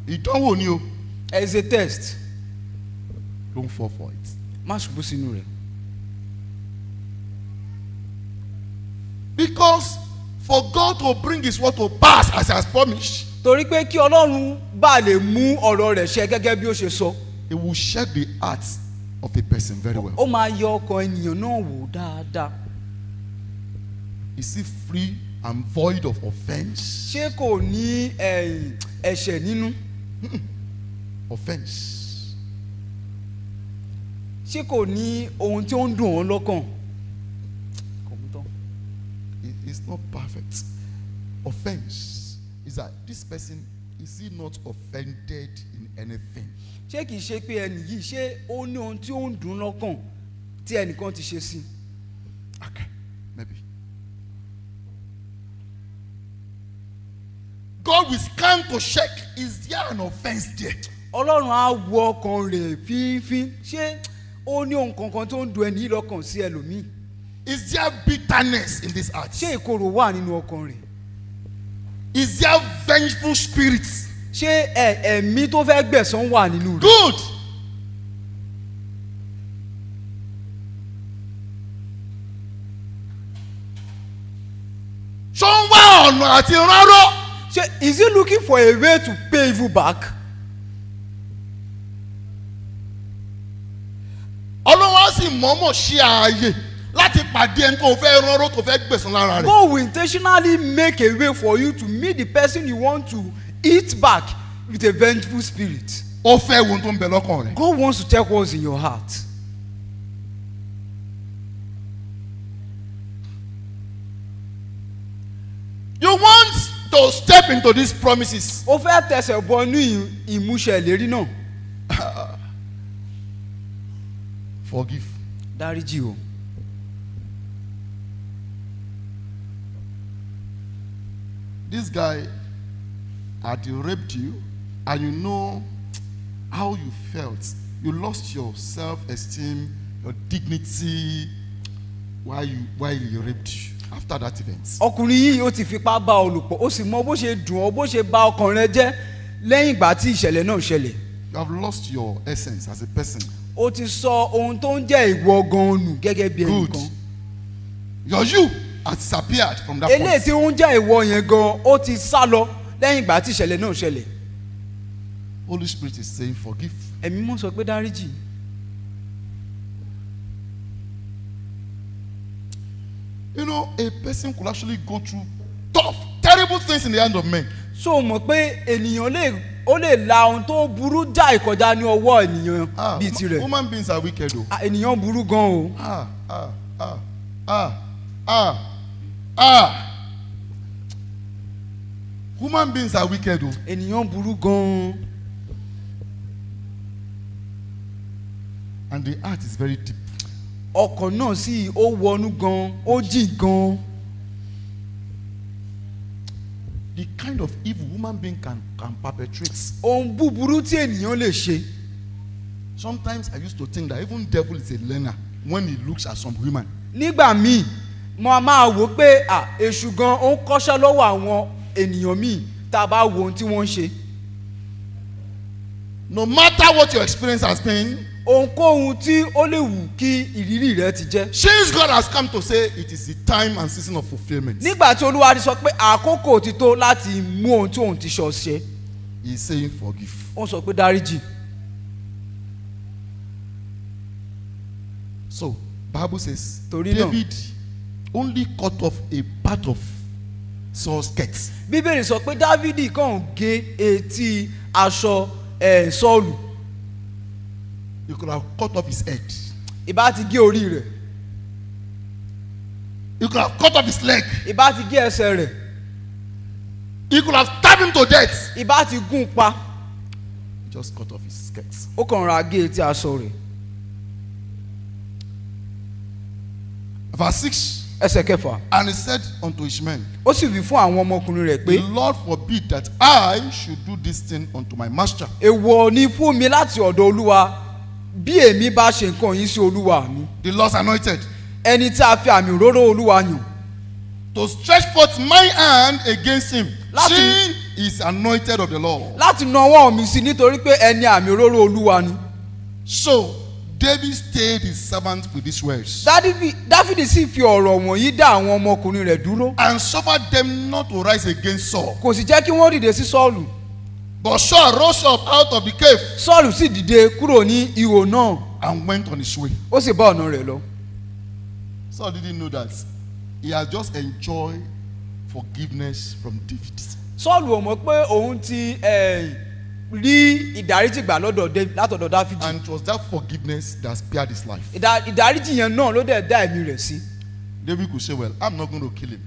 Ìdánwò ni o. It's a test. Don't fall for it. Má ṣubú sínú rẹ̀. Because for God to bring his word to pass as he has promised, torí pé kí Ọlọ́run bá lè mú ọ̀rọ̀ rẹ̀ ṣẹ gẹ́gẹ́ bí ó ṣe sọ. he will check the heart of a person very well. Ó máa yọ ọkàn ènìyàn náà wò dáadáa. Is he free and void of offense? Ṣé kò ní ẹ̀ṣẹ̀ nínú? Offense. Ṣé kò ní ohun tí ó ń dùn ọ́ lọ́kàn? It's not perfect. Offense is that this person, is he not offended in anything? Ṣé kìí ṣe pé ẹni yìí ṣé ó ní ohun tí ó ń dùn lọ́kàn tí ẹnìkan ti ṣe sí? Okay, maybe. God will scan to check, is there an offense there? Ọlọ́run á wo ọkàn rẹ̀ fínfín. Ṣé ó ní ohun kankan tó ń dùn ẹni yìí lọ́kàn sí ẹlòmíì? Is there bitterness in this heart? Ṣé ìkorò wà nínú ọkàn rẹ̀? Is there vengeful spirit? Ṣé ẹ̀mí tó fẹ́ gbẹ̀san wà nínú rẹ̀? Good. Ṣó ń wá ọ̀nà àti rárọ́? Ṣé is he looking for a way to pay evil back? Ọlọ́run á sì mọ̀ọ́mọ̀ ṣe ààyè láti pàdé ẹni tó fẹ́ ránró tó fẹ́ gbẹ̀san lára rẹ̀. God will intentionally make a way for you to meet the person you want to eat back with a vengeful spirit. Ó fẹ́ wo ohun tó ń bẹ lọ́kàn rẹ̀. God wants to check what's in your heart. You want to step into these promises. Ó fẹ́ tẹsẹ̀ bọ inú ìmúṣẹ ìlérí náà. Forgive. Dáríjì o. This guy had raped you and you know how you felt. You lost your self-esteem, your dignity while he raped you after that event. Ọkùnrin yìí ó ti fipá bá ọ lò pọ̀, ó sì mọ bó ṣe dùn ọ́, bó ṣe bà ọkàn rẹ jẹ́ lẹ́yìn ìgbà tí ìṣẹ̀lẹ̀ náà ṣẹlẹ̀. You have lost your essence as a person. Ó ti sọ ohun tó ń jẹ́ ìwọ gan-an nù gẹ́gẹ́ bí ẹnìkan. Good. Your you has disappeared from that point. Eléyìí tí ó ń jẹ́ ìwọ yẹn gan-an ó ti sá lọ lẹ́yìn ìgbà tí ìṣẹ̀lẹ̀ náà ṣẹlẹ̀. Holy Spirit is saying forgive. Ẹ̀mí mọ́ sọ pé dáríjì. You know, a person could actually go through tough, terrible things in the hand of men. So mọ̀ pé ènìyàn lè la ohun tó burú já ìkọjá ní ọwọ́ ènìyàn bíi tirẹ̀. Human beings are wicked o. Ènìyàn burú gan o. Human beings are wicked o. Ènìyàn burú gan. And the heart is very deep. Ọkàn náà sì ó wọnú gan, ó jìn gan. The kind of evil human being can perpetrate. Ohun búburú tí ènìyàn lè ṣe. Sometimes I used to think that even devil is a learner when he looks at some women. Nígbà míì mo máa wò pé èṣù gan ó ń kọ́ṣẹ́ lọ́wọ́ àwọn ènìyàn míì tá a bá wo ohun tí wọ́n ń ṣe. No matter what your experience has been, ohunkóhun tí ó lè wù kí ìrírí rẹ ti jẹ́. since God has come to say it is the time and season of fulfilment. Nígbà tí Olúwa ti sọ pé àkókò ti tó láti mú ohun tí òun ti sọ ṣe. He is saying forgive. Ó sọ pé dáríjì. So Bible says Torí náà, David only cut off a part of Saul's skirt. Bíbélì sọ pé Dávidi kàn gé etí aṣọ Sọ́ọ̀lù. He could have cut off his head. Ìbá ti gé orí rẹ̀. He could have cut off his leg. Ìbá ti gé ẹsẹ̀ rẹ̀. He could have stabbed him to death. Ìbá ti gún pa. He just cut off his skirt. Ó kàn ra gé etí aṣọ rẹ̀. Verse 6. Ẹsẹ̀ kẹfà. And he said unto his men, Ó sì wí fún àwọn ọmọkùnrin rẹ̀ pé, the Lord forbid that I should do this thing unto my master. èèwọ̀ ni fún mi láti ọ̀dọ̀ Olúwa bí èmi bá ṣe nǹkan yìí sí Olúwa mi. The Lord's anointed. Ẹni tí a fi àmì òróró Olúwa yàn. To stretch forth my hand against him. Láti- Seeing he is anointed of the Lord. Láti na ọwọ́ mi sí nítorí pé ẹni àmì òróró Olúwa ni. So David stayed his servant with these words Dáfídì sì fi ọ̀rọ̀ wọ̀nyí dá àwọn ọmọkùnrin rẹ̀ dúró. and suffered them not to rise against Saul. Kò sì jẹ́ kí wọ́n dìde sí Sọ́ọ̀lù. But Saul rose up out of the cave Sọ́ọ̀lù sì dìde kúrò ní ihò náà. and went on his way. Ó sì bá ọ̀nà rẹ̀ lọ. Saul didn't know that he had just enjoyed forgiveness from David. Sọ́ọ̀lù ò mọ̀ pé òun ti rí ìdáríjì gbà látọ̀dọ̀ Dáfídì. And it was that forgiveness that spared his life. Ìdáríjì yẹn náà ló dẹ̀ dá ẹ̀mí rẹ̀ sí. David could say, well, I'm not going to kill him.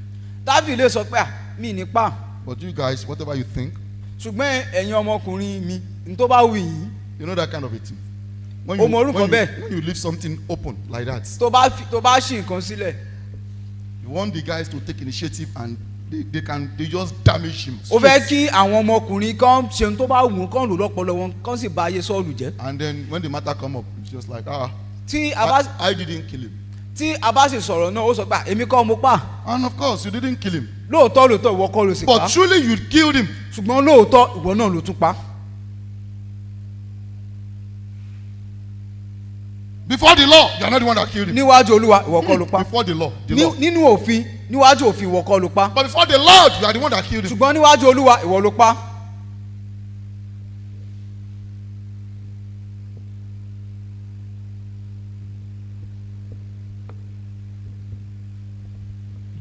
Dáfídì lè sọ pé mi ní pa. But you guys, whatever you think, Ṣùgbọ́n ẹ̀yin ọmọkùnrin mi ní tó bá wù yín. you know that kind of a thing. When O mọ orúkọ bẹ́ẹ̀. when you leave something open like that, Tó bá ṣí nǹkan sílẹ̀. you want the guys to take initiative and they just damage him. Ó fẹ́ straight. kí àwọn ọmọkùnrin kan ṣe ohun tó bá wù wọ́n kán lò lọ́pọlọ wọn kán sì bà ayé Sọ́ọ̀lù jẹ́. And then when the matter come up, it's just like, Tí a bá I didn't kill him. sì sọ̀rọ̀ náà ó sọ pé èmi kọ́ mo pa. And of course, you didn't kill him. Lóòótọ́ ìwọ kọ́ ló sì pa. But truly, you killed him. Ṣùgbọ́n lóòótọ́ ìwọ náà ló tún pa. Before the law, you are not the one that killed him. Níwájú Olúwa ìwọ kọ́ ló pa. Before the law, the law. Nínú òfin níwájú òfin ìwọ kọ́ ló pa. But before the Lord, you are the one that killed him. Ṣùgbọ́n níwájú Olúwa ìwọ ló pa.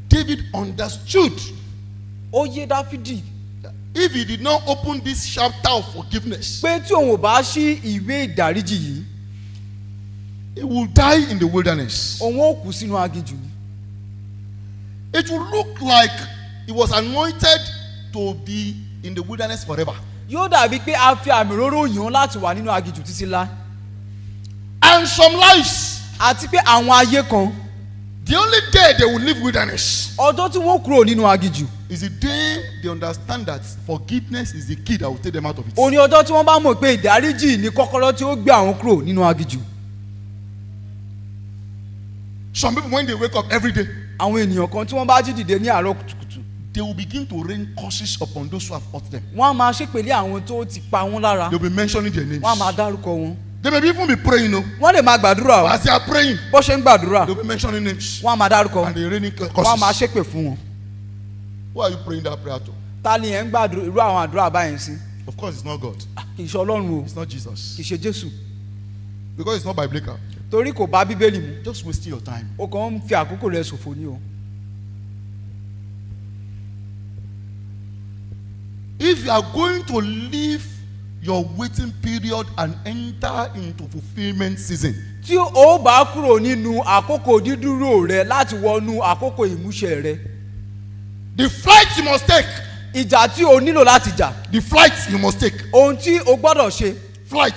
David understood Ó yé Dáfídì if he did not open this chapter of forgiveness, pé tí òun ò bá ṣí ìwé ìdáríjì yìí, he will die in the wilderness. òun ó kú sínú aginjù ni. It will look like he was anointed to be in the wilderness forever. Yóò dàbí pé a fi àmì òróró yàn láti wà nínú aginjù títí láé. And some lives, Àti pé àwọn ayé kan the only day they will leave wilderness ọjọ́ tí wọ́n kúrò nínú aginjù is the day they understand that forgiveness is the key that will take them out of it. òní ọjọ́ tí wọ́n bá mọ̀ pé ìdáríjì ní kọ́kọ́rọ́ tí ó gbé àwọn kúrò nínú aginjù. Some people, when they wake up every day, Àwọn ènìyàn kan tí wọ́n bá jí dìde ní àárọ̀ kùtùkùtù, they will begin to rain curses upon those who have hurt them. wọ́n á máa ṣépèlé àwọn tó ti pa wọ́n lára, They will be mentioning their names. wọ́n á máa dárúkọ wọn. They may even be praying, Wọ́n lè máa gbàdúrà o, but as they are praying, bó ṣe ń gbàdúrà they will be mentioning names. wọ́n á máa dárúkọ, And they raining wọ́n á máa curses. ṣépè fún wọn. Who are you praying that prayer to? Ta ni ẹ̀ ń gbàdúrà irú àwọn àdúrà báyẹn sí? Of course, it's not God. Kì í ṣe Ọlọ́run o, It's not Jesus. kì í ṣe Jésù, Because it's not biblical. torí kò bá Bíbélì mu. Just wasting your time. Ó kàn ń fi àkókò rẹ̀ ṣòfò ni o. If you are going to leave your waiting period and enter into fulfillment season, Tí o bá kúrò nínú àkókò dídúró rẹ láti wọnú àkókò ìmúṣẹ rẹ, the flight you must take, ìjà tí o nílò láti jà, the flight you must take, ohun tí o gbọ́dọ̀ ṣe, flight,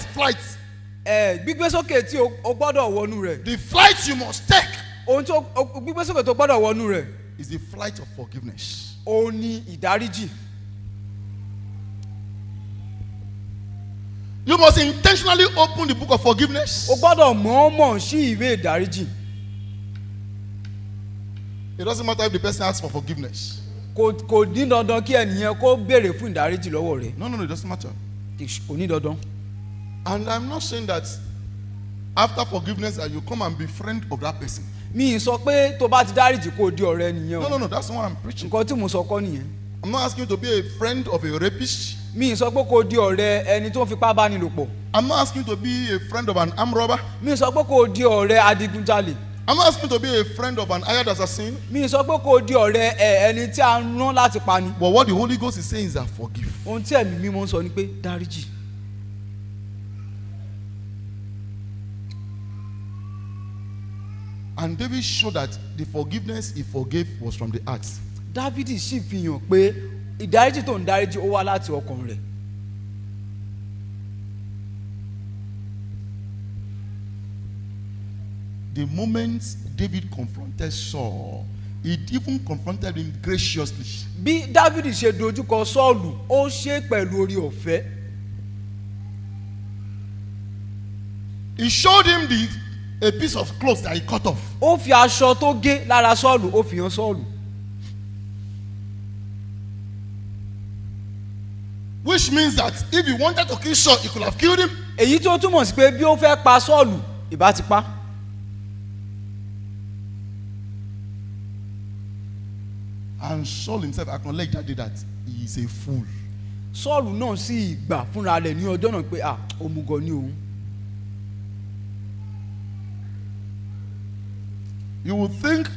gbígbésókè tí o gbọ́dọ̀ wọnú rẹ̀, the flight you must take ohun tí gbígbésókè tó gbọ́dọ̀ wọnú rẹ̀, is the flight of forgiveness. òun ni ìdáríjì. You must intentionally open the book of forgiveness. O gbọ́dọ̀ mọ̀ọ́mọ̀ sí ìwé ìdáríjì. It doesn't matter if the person asks for forgiveness. Kò ní dandan kí ẹnìyẹn kó béèrè fún ìdáríjì lọ́wọ́ rẹ̀. No, it doesn't matter. Kò ní dandan. And I'm not saying that after forgiveness that you come and be friend of that person. Mi ì sọ pé tó bá ti dáríjì kó o di ọ̀rẹ́ nìyẹn o. No, that's not what I'm preaching. Nǹkan tí mo sọ kọ́ nìyẹn. I'm not asking you to be a friend of a rapist. Mi ì sọ pé kó o di ọ̀rẹ́ ẹni tó ń fipá bá ni lò pọ̀. I'm not asking you to be a friend of an armed robber. Mi ì sọ pé kó o di ọ̀rẹ́ adigunjalè. I'm not asking you to be a friend of an hired assassin. Mi ì sọ pé kó o di ọ̀rẹ́ ẹni tí a ń rán láti pa ni. But what the Holy Ghost is saying is that forgive. Ohun tí ẹ̀mí mímọ́ ń sọ ni pé dáríjì. And David showed that the forgiveness he forgave was from the heart. Dávidi sì fi hàn pé ìdáríjì tó ń dáríjì ó wá láti ọkàn rẹ̀. The moment David confronted Saul, he even confronted him graciously. Bí Dávidi ṣe dojúkọ Sọ́ọ̀lù, ó ṣe pẹ̀lú orí ọ̀fẹ́. He showed him a piece of cloth that he cut off. Ó fi aṣọ tó gé lára Sọ́ọ̀lù, ó fi hàn Sọ́ọ̀lù. Which means that if he wanted to kill Saul, he could have killed him. Èyí tó túmọ̀ sí pé bí ó fẹ́ pa Sọ́ọ̀lù, ìbá ti pa. And Saul himself acknowledged that day that he is a fool. Sọ́ọ̀lù náà sì gbà fúnra rẹ̀ ní ọjọ́ náà pé òmùgọ̀ ni òun. You would think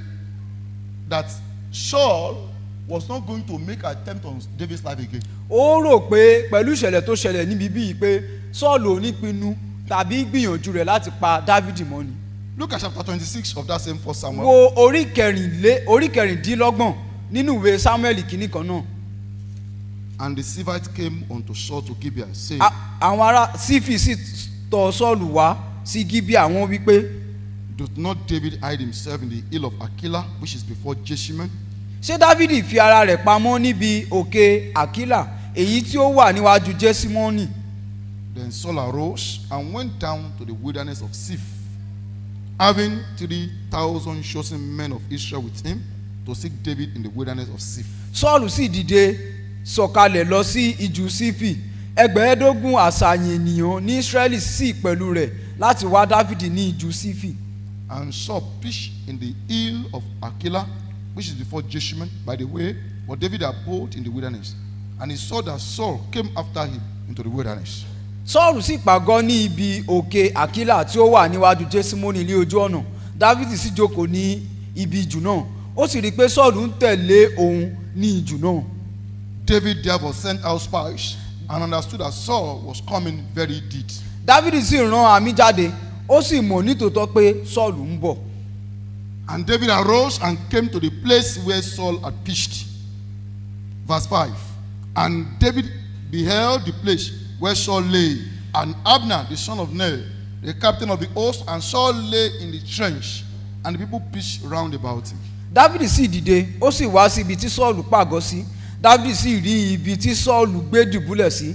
that Saul was not going to make an attempt on David's life again. Ó rò pé pẹ̀lú ìṣẹ̀lẹ̀ tó ṣẹlẹ̀ níbi bíi pé Sọ́ọ̀lù ò ní pinnu tàbí gbìyànjú rẹ̀ láti pa Dáfídì mọ́ ni. Look at chapter 26 of that same 1 Samuel. Wo orí kẹrìndínlọ́gbọ̀n nínú ìwé Samuel kìíní kan náà. And the Sivites came unto Saul to Gibeah, saying, Àwọn ará Sífì sì tọ̀ Sọ́ọ̀lù wá sí Gibeah, wọ́n wí pé, Doth not David hide himself in the hill of Aquila, which is before Jeshimon? ṣé Dáfídì fi ara rẹ̀ pamọ́ níbi òkè Àkílà èyí tí ó wà níwájú Jésímọ́nì? Then Saul arose and went down to the wilderness of Sif, having 3,000 chosen men of Israel with him, to seek David in the wilderness of Sif. Sọ́ọ̀lù sì dìde sọ̀kalẹ̀ lọ sí ijù Sífì, ẹgbẹ̀ẹ́dógún àṣàyàn ènìyàn ní Ísírẹ́lì sì pẹ̀lú rẹ̀ láti wá Dáfídì ní ijù Sífì. And Saul pitched in the hill of Aquila, which is before Jeshimon, by the way, but David abode in the wilderness. And he saw that Saul came after him into the wilderness. Sọ́ọ̀lù sì pàgọ́ ní ibi òkè Àkílà tí ó wà níwájú Jésímọ́nì ní ojú ọ̀nà. Dáfídì sì jókòó ní ibi ijù náà. Ó sì rí i pé Sọ́ọ̀lù ń tẹ̀lé òun ní ijù náà. David therefore sent out spies and understood that Saul was coming very indeed. Dáfídì sì rán àmì jáde, ó sì mọ̀ nítòótọ́ pé Sọ́ọ̀lù ń bọ̀. And David arose and came to the place where Saul had pitched. Verse 5. And David beheld the place where Saul lay, and Abner the son of Ner, the captain of the host, and Saul lay in the trench, and the people pitched round about him. Dáfídì sì dìde, ó sì wá sí ibi tí Sọ́ọ̀lù pàgọ́ sí. Dáfídì sì rí ibi tí Sọ́ọ̀lù gbé dùbúlẹ̀ sí,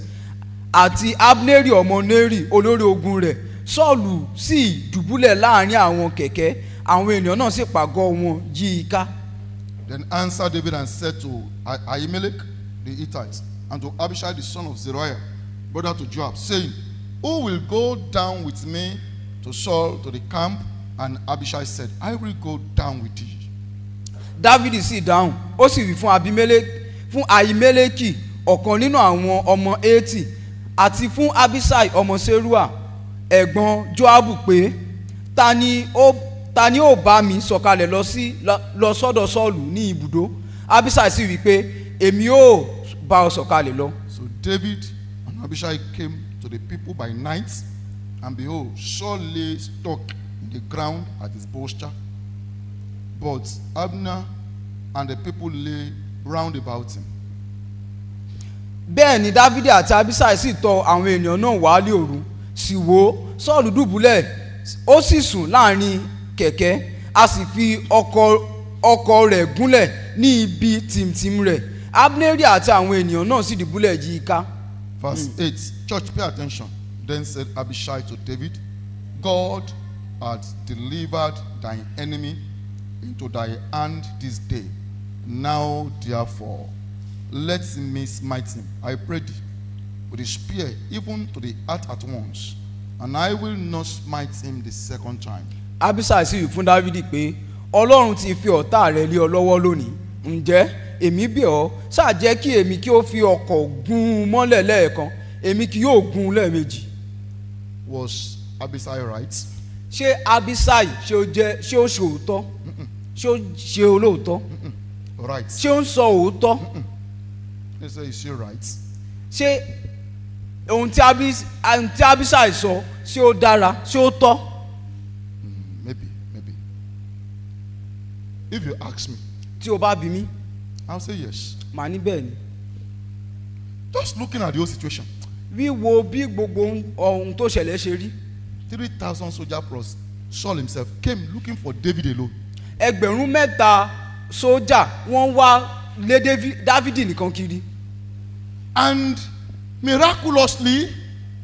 àti Abneri ọmọ Neri olórí ogun rẹ̀. Sọ́ọ̀lù sì dùbúlẹ̀ láàrin àwọn kẹ̀kẹ́, àwọn ènìyàn náà sì pàgọ́ wọn yí i ká. Then answered David and said to Ahimelech the Hittite, and to Abishai the son of Zeruiah, brother to Joab, saying, Who will go down with me to Saul to the camp? And Abishai said, I will go down with thee. Dáfídì sì dáhùn, ó sì wí fún Ahimeleki ọ̀kan nínú àwọn ọmọ Eti, àti fún Abishai ọmọ Serua ẹ̀gbọ́n Joabu pé, ta ni ó bá mi sọ̀kalẹ̀ lọ sọ́dọ̀ Sọ́ọ̀lù ní ibùdó? Abishai sì wí pé, èmi ó bá ọ sọ̀kalẹ̀ lọ. So David and Abishai came to the people by night, and behold, Saul lay stuck in the ground at his posture, but Abner and the people lay round about him. Bẹ́ẹ̀ ni Dáfídì àti Abishai sì tọ̀ àwọn ènìyàn náà wá lé òru, sì wò Sọ́ọ̀lù dùbúlẹ̀, ó sì sùn láàrin kẹ̀kẹ́, a sì fi ọkọ̀ rẹ̀ gúnlẹ̀ ní ibi tìmtìm rẹ̀. Abneri àti àwọn ènìyàn náà sì dùbúlẹ̀ yí i ká. Verse 8. Church, pay attention. Then said Abishai to David, God hath delivered thine enemy into thy hand this day. Now therefore let me smite him, I pray thee, with a spear, even to the heart at once, and I will not smite him the second time. Abishai sì wí fún Dáfídì pé, Ọlọ́run ti fi ọ̀tá rẹ̀ lé ọ lọ́wọ́ lónìí. Ǹjẹ́ èmi bẹ̀ ọ́, ṣáà jẹ́ kí èmi kí ó fi ọ̀kọ̀ gún un mọ́lẹ̀ lẹ́ẹ̀kan, èmi kì yóò gún un lẹ́ẹ̀mejì. Was Abishai right? Ṣé Abishai ṣé ó ṣe òótọ́? Ṣé ó ṣe olóòótọ́? Right. Ṣé ó ń sọ òótọ́? They say, is she right? Ṣé ohun tí Abishai sọ ṣé ó dára, ṣé ó tọ́? Maybe. If you ask me, Tí o bá bi mí, I'll say yes. màá ní bẹ́ẹ̀ ni. Just looking at the whole situation, Wíwo bí gbogbo ohun tó ṣẹlẹ̀ ṣe rí. 3,000 soldiers plus Saul himself came looking for David alone. 3,000 sójà wọ́n wá lé Dáfídì nìkan kiri. And miraculously,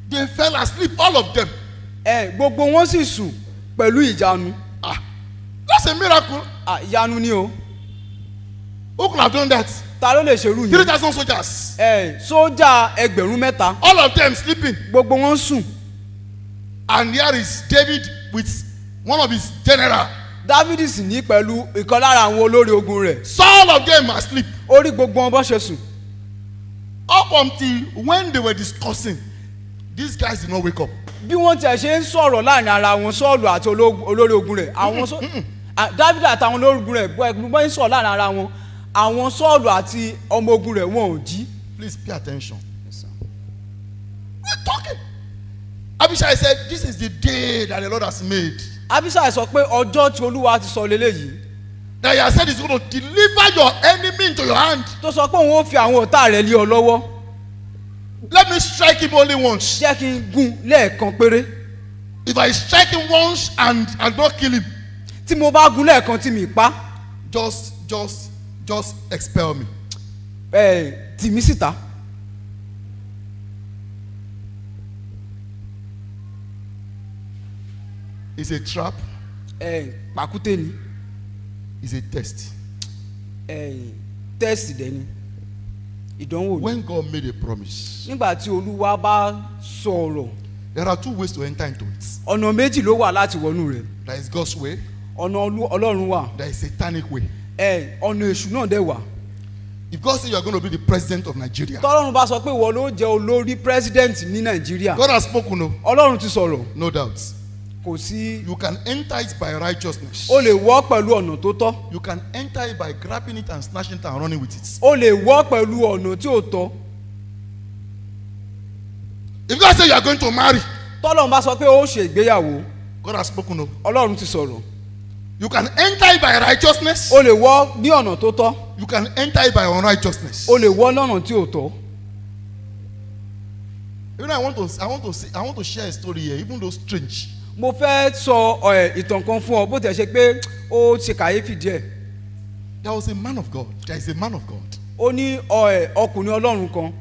they fell asleep, all of them. Gbogbo wọn sì sùn pẹ̀lú ìyanu. That's a miracle. Ìyanu ni o. Who could have done that? Ta ló lè ṣerú yẹn? 3,000 soldiers. Sójà 3,000. All of them sleeping. Gbogbo wọn sùn. And here is David with one of his general. Dávidi sì ní pẹ̀lú ìkan lára àwọn olórí ogun rẹ̀. All of them are asleep. Ó rí gbogbo wọn bó ṣe sùn. Up until when they were discussing, these guys did not wake up. Bí wọ́n tiẹ̀ ṣe ń sọ̀rọ̀ láàrin ara wọn Sọ́ọ̀lù àti olórí ogun rẹ̀ Dávidi àtàwọn olórí ogun rẹ̀ bọ́ ń sọ̀rọ̀ láàrin ara wọn àwọn Sọ́ọ̀lù àti ọmọ ogun rẹ̀ wọn ò jí. Please pay attention. Yes, sir. We're talking. Abishai said, this is the day that the Lord has made. Abishai sọ pé ọjọ́ tí Olúwa ti sọ lélẹ́yìí. That he has said he's going to deliver your enemy into your hand. Tó sọ pé òun ó fi àwọn ọ̀tá rẹ̀ lé ọ lọ́wọ́. Let me strike him only once. Jẹ́ kí n gún lẹ́ẹ̀kan péré. If I strike him once and not kill him, Tí mo bá gún lẹ́ẹ̀kan tí mi pa, just expel me. Tì mí síta. It's a trap. Pàkúté ni. It's a test. Tẹ́sì dẹ̀ ni. Ìdánwò ni. When God made a promise, Nígbà tí Olúwa bá sọ̀rọ̀, there are two ways to enter into it. ọ̀nà méjì ló wà láti wọnú rẹ̀. There is God's way. Ọ̀nà Ọlọ́run wà. There is satanic way. Ọ̀nà èṣù náà dẹ̀ wà. If God says you are going to be the president of Nigeria, Tọ́lọ́run bá sọ pé ìwọ ló jẹ́ olórí president ní Nàìjíríà. God has spoken. No, Ọlọ́run ti sọ̀rọ̀. no doubt. Kò sí. You can enter it by righteousness. O lè wọ́ pẹ̀lú ọ̀nà tó tọ́. You can enter it by grabbing it and snatching it and running with it. O lè wọ́ pẹ̀lú ọ̀nà tí ò tọ́. If God says you are going to marry, Tọ́lọ́run bá sọ pé ó ṣe ìgbéyàwó. God has spoken. No, Ọlọ́run ti sọ̀rọ̀. you can enter it by righteousness. O lè wọ́ ní ọ̀nà tó tọ́. You can enter it by unrighteousness. O lè wọ́ lọ́nà tí ò tọ́. You know, I want to share a story here, even though strange. Mo fẹ́ sọ ìtàn kan fún ọ bó tẹ̀ ṣe pé ó ṣe kàyéfì díẹ̀. There was a man of God. There is a man of God. Ó ní ọkùnrin Ọlọ́run kan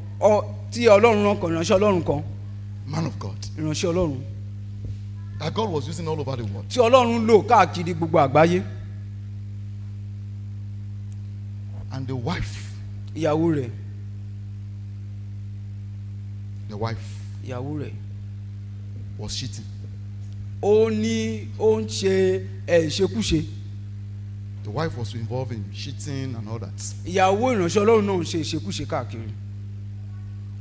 tí Ọlọ́run rán kan ìránṣẹ́ Ọlọ́run kan. Man of God. Ìránṣẹ́ Ọlọ́run. That God was using all over the world. Tí Ọlọ́run lò káàkiri gbogbo àgbáyé. And the wife. Ìyàwó rẹ̀. The wife Ìyàwó rẹ̀. was cheating. Ó ń ṣe ìṣekúṣe. The wife was involved in cheating and all that. Ìyàwó ìránṣẹ́ Ọlọ́run náà ń ṣe ìṣekúṣe káàkiri.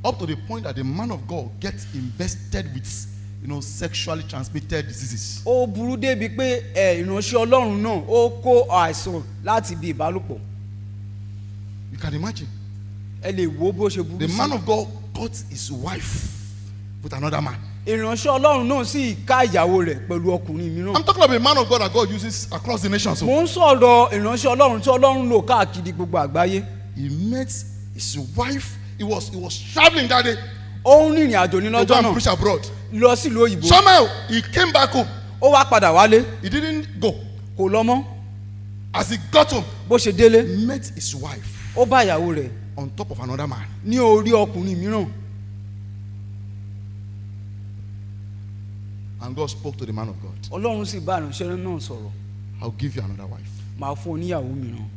Up to the point that the man of God gets invested with, sexually transmitted diseases. Ó burú débi pé ìránṣẹ́ Ọlọ́run náà ó kó àìsàn láti ibi ìbálòpọ̀. You can imagine. Ẹ lè wo bó ṣe burú sí. The man of God caught his wife with another man. Ìránṣẹ́ Ọlọ́run náà sì ká ìyàwó rẹ̀ pẹ̀lú ọkùnrin mìíràn. I'm talking about a man of God that God uses across the nations. Mo ń sọ̀rọ̀ ìránṣẹ́ Ọlọ́run tí Ọlọ́run lò káàkiri gbogbo àgbáyé. He met his wife. He was traveling that day. Ó ń rìnrìn àjò ní To lọ́jọ́ go and náà preach abroad. lọ sílùú òyìnbó. Somehow he came back home. Ó wá padà wálé. He didn't go. Kò lọ mọ́. As he got home, Bó ṣe délé. he met his wife Ó bá ìyàwó rẹ̀ on top of another man. ní orí ọkùnrin mìíràn. And God spoke to the man of God. Ọlọ́run sì bá ìránṣẹ́ náà sọ̀rọ̀. I'll give you another wife. Màá fún ọ níyàwó mìíràn.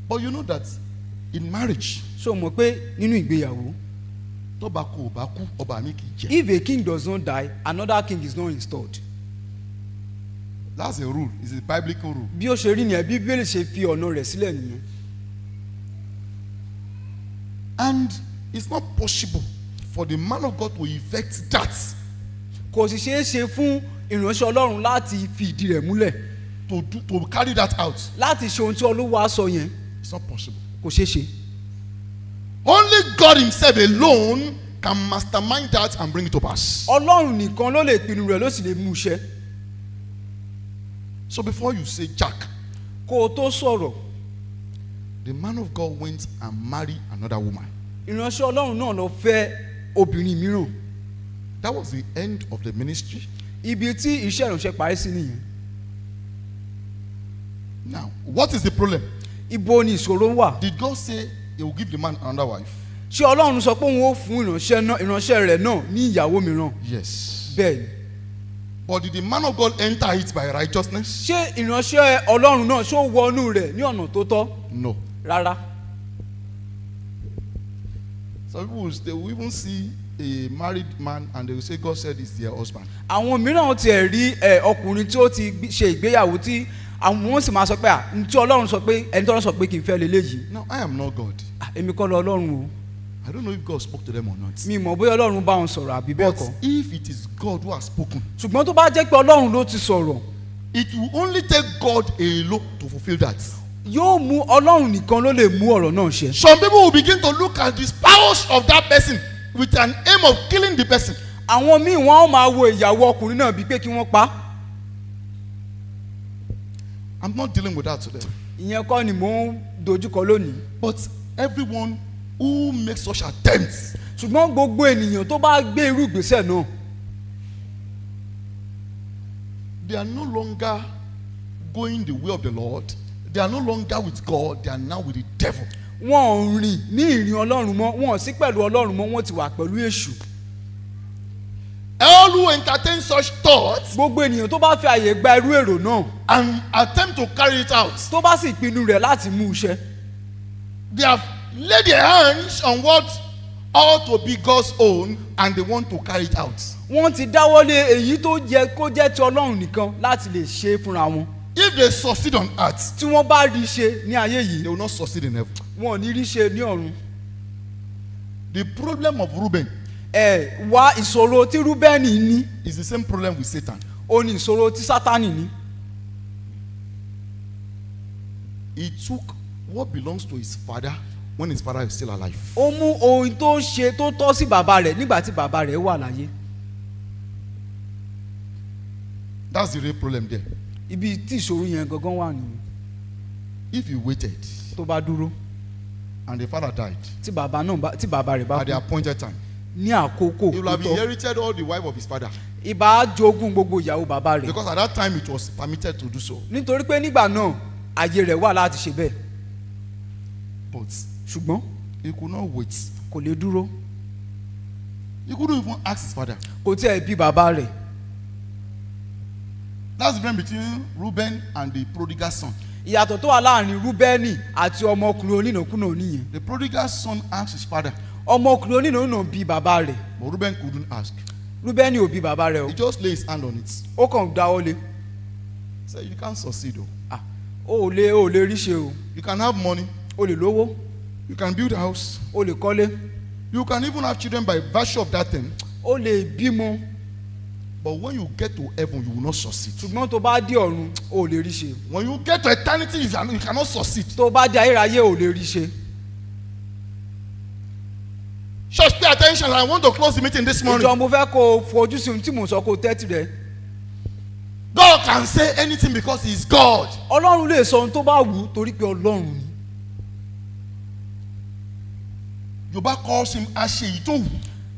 But you know that in marriage, So mọ̀ pé nínú ìgbéyàwó. tọ́ba kò bá kú, ọba mi kì í jẹ. If a king does not die, another king is not installed. That's a rule. It's a biblical rule. Bí ó ṣe rí nìyẹn, Bíbélì ṣe fi ọ̀nà rẹ̀ sílẹ̀ nìyẹn. And it's not possible for the man of God to effect that, Kò sì ṣeé ṣe fún ìránṣẹ́ Ọlọ́run láti fi ìdí rẹ̀ múlẹ̀. to carry that out. Láti ṣe ohun tí Olúwa sọ yẹn. It's not possible. Kò ṣeé ṣe. Only God himself alone can mastermind that and bring it to pass. Ọlọ́run nìkan ló lè pinnu rẹ̀ ló sì lè mú iṣẹ́. So before you say Jack, Kó o tó sọ̀rọ̀, the man of God went and married another woman. ìránṣẹ́ Ọlọ́run náà lọ fẹ́ obìnrin mìíràn. That was the end of the ministry. Ibi tí iṣẹ́ ìránṣẹ́ parí sí nìyẹn. Now, what is the problem? Ibo ni ìṣòro wà? Did God say he will give the man another wife? Ṣé Ọlọ́run sọ pé òun ó fún ìránṣẹ́ rẹ̀ náà ní ìyàwó mìíràn? Yes. Bẹ́ẹ̀ni. But did the man of God enter it by righteousness? Ṣé ìránṣẹ́ Ọlọ́run náà ṣó wọnú rẹ̀ ní ọ̀nà tó tọ́? No. Rárá. Some people they will even see a married man and they will say God said it's their husband. àwọn mìíràn ti ẹ̀ rí ọkùnrin tí ó ti ṣe ìgbéyàwó tí àwọn wọn sì máa sọ pé ní tí Ọlọ́run sọ pé ẹni tí Ọlọ́run sọ pé kì í fẹ́ leléyìí. No, I am not God. èmi kọ́ lọ Ọlọ́run o. I don't know if God spoke to them or not. mi mọ̀ bóyá Ọlọ́run bá wọn sọ̀rọ̀ àbí bẹ́ẹ̀ But kọ́. if it is God who has spoken, ṣùgbọ́n tó bá jẹ́ pé Ọlọ́run ló ti sọ̀rọ̀, it will only take God alone to fulfill that. yóò mú Ọlọ́run nìkan ló lè mú ọ̀rọ̀ náà ṣẹ. Some people will begin to look at the spouse of that person with an aim of killing the person. àwọn míì wọn á máa wo ìyàwó ọkùnrin náà bíi pé kí wọ́n pa. I'm not dealing with that today. ìyẹn kọ́ ni mò ń dojúkọ lónìí. But everyone who makes such attempts, ṣùgbọ́n gbogbo ènìyàn tó bá gbé irú ìgbésẹ̀ náà, they are no longer going the way of the Lord. They are no longer with God. They are now with the devil. wọn ò rìn ní ìrìn Ọlọ́run mọ́, wọn ò sí pẹ̀lú Ọlọ́run mọ́, wọ́n ti wà pẹ̀lú èṣù. All who entertain such thoughts gbogbo ènìyàn tó bá fi àyè gba irú èrò náà, and attempt to carry it out, tó bá sì pinnu rẹ̀ láti mú iṣẹ́, they have laid their hands on what ought to be God's own and they want to carry it out. wọ́n ti dáwọ́lé èyí tó yẹ kó jẹ́ ti Ọlọ́run nìkan láti lè ṣe é fúnra wọn. If they succeed on earth, tí wọ́n bá rí ṣe ní ayé they yìí, will not succeed in heaven. wọn ò ní rí ṣe ní ọ̀run. The problem of Reuben wá ìṣòro tí Rúbẹ́nì ní, is the same problem with Satan. ó ní ìṣòro tí Sátánì ní. He took what belongs to his father when his father is still alive. ó mú ohun tó ṣe tó tọ́ sí bàbá rẹ̀ nígbà tí bàbá rẹ̀ wà láyé. That's the real problem there. ibi tí ìṣòro yẹn gangan wà nìyẹn. If he waited tó bá dúró and the father died tí bàbá rẹ̀ bá at the kú appointed time, ní àkókò he will have tó tọ́, inherited all the wife of his father, ìbá jogún gbogbo ìyàwó bàbá rẹ̀, because at that time it was permitted to do so. nítorí pé nígbà náà àyè rẹ̀ wà láti ṣe bẹ́ẹ̀. But ṣùgbọ́n he could not wait. kò lè dúró, He couldn't even ask his father. kò tiẹ̀ bí bàbá rẹ̀. That's the difference between Reuben and the prodigal son. ìyàtọ̀ tó wà láàrin Rúbẹ́nì àti ọmọkùnrin onínàkúnà nìyẹn. The prodigal son asked his father, ọmọkùnrin onínàkúnà bí bàbá rẹ̀, but Reuben couldn't ask. Rúbẹ́nì ò bí bàbá rẹ̀ o, He just laid his hand on it. ó kàn dáwọ́lé. He said, you can't succeed. Oh. ó lè rí ṣe o, You can have money. ó lè lówó, You can build a house. ó lè kọ́lé, You can even have children by virtue of that thing. ó lè bímọ, But when you get to heaven, you will not succeed. ṣùgbọ́n tó bá dé ọ̀run ó lè rí ṣe. When you get to eternity, you cannot succeed. tó bá dé ayérayé ó lè rí ṣe. Church, pay attention. I want to close the meeting this morning. ìjọ mo fẹ́ kó o fojú sí ohun tí mò ń sọ kó o tẹ́tí rẹ̀. God can say anything because he is God. Ọlọ́run lè sọ ohun tó bá wù ú torí pé Ọlọ́run ni. Yorùbá calls him Aṣeyitowu.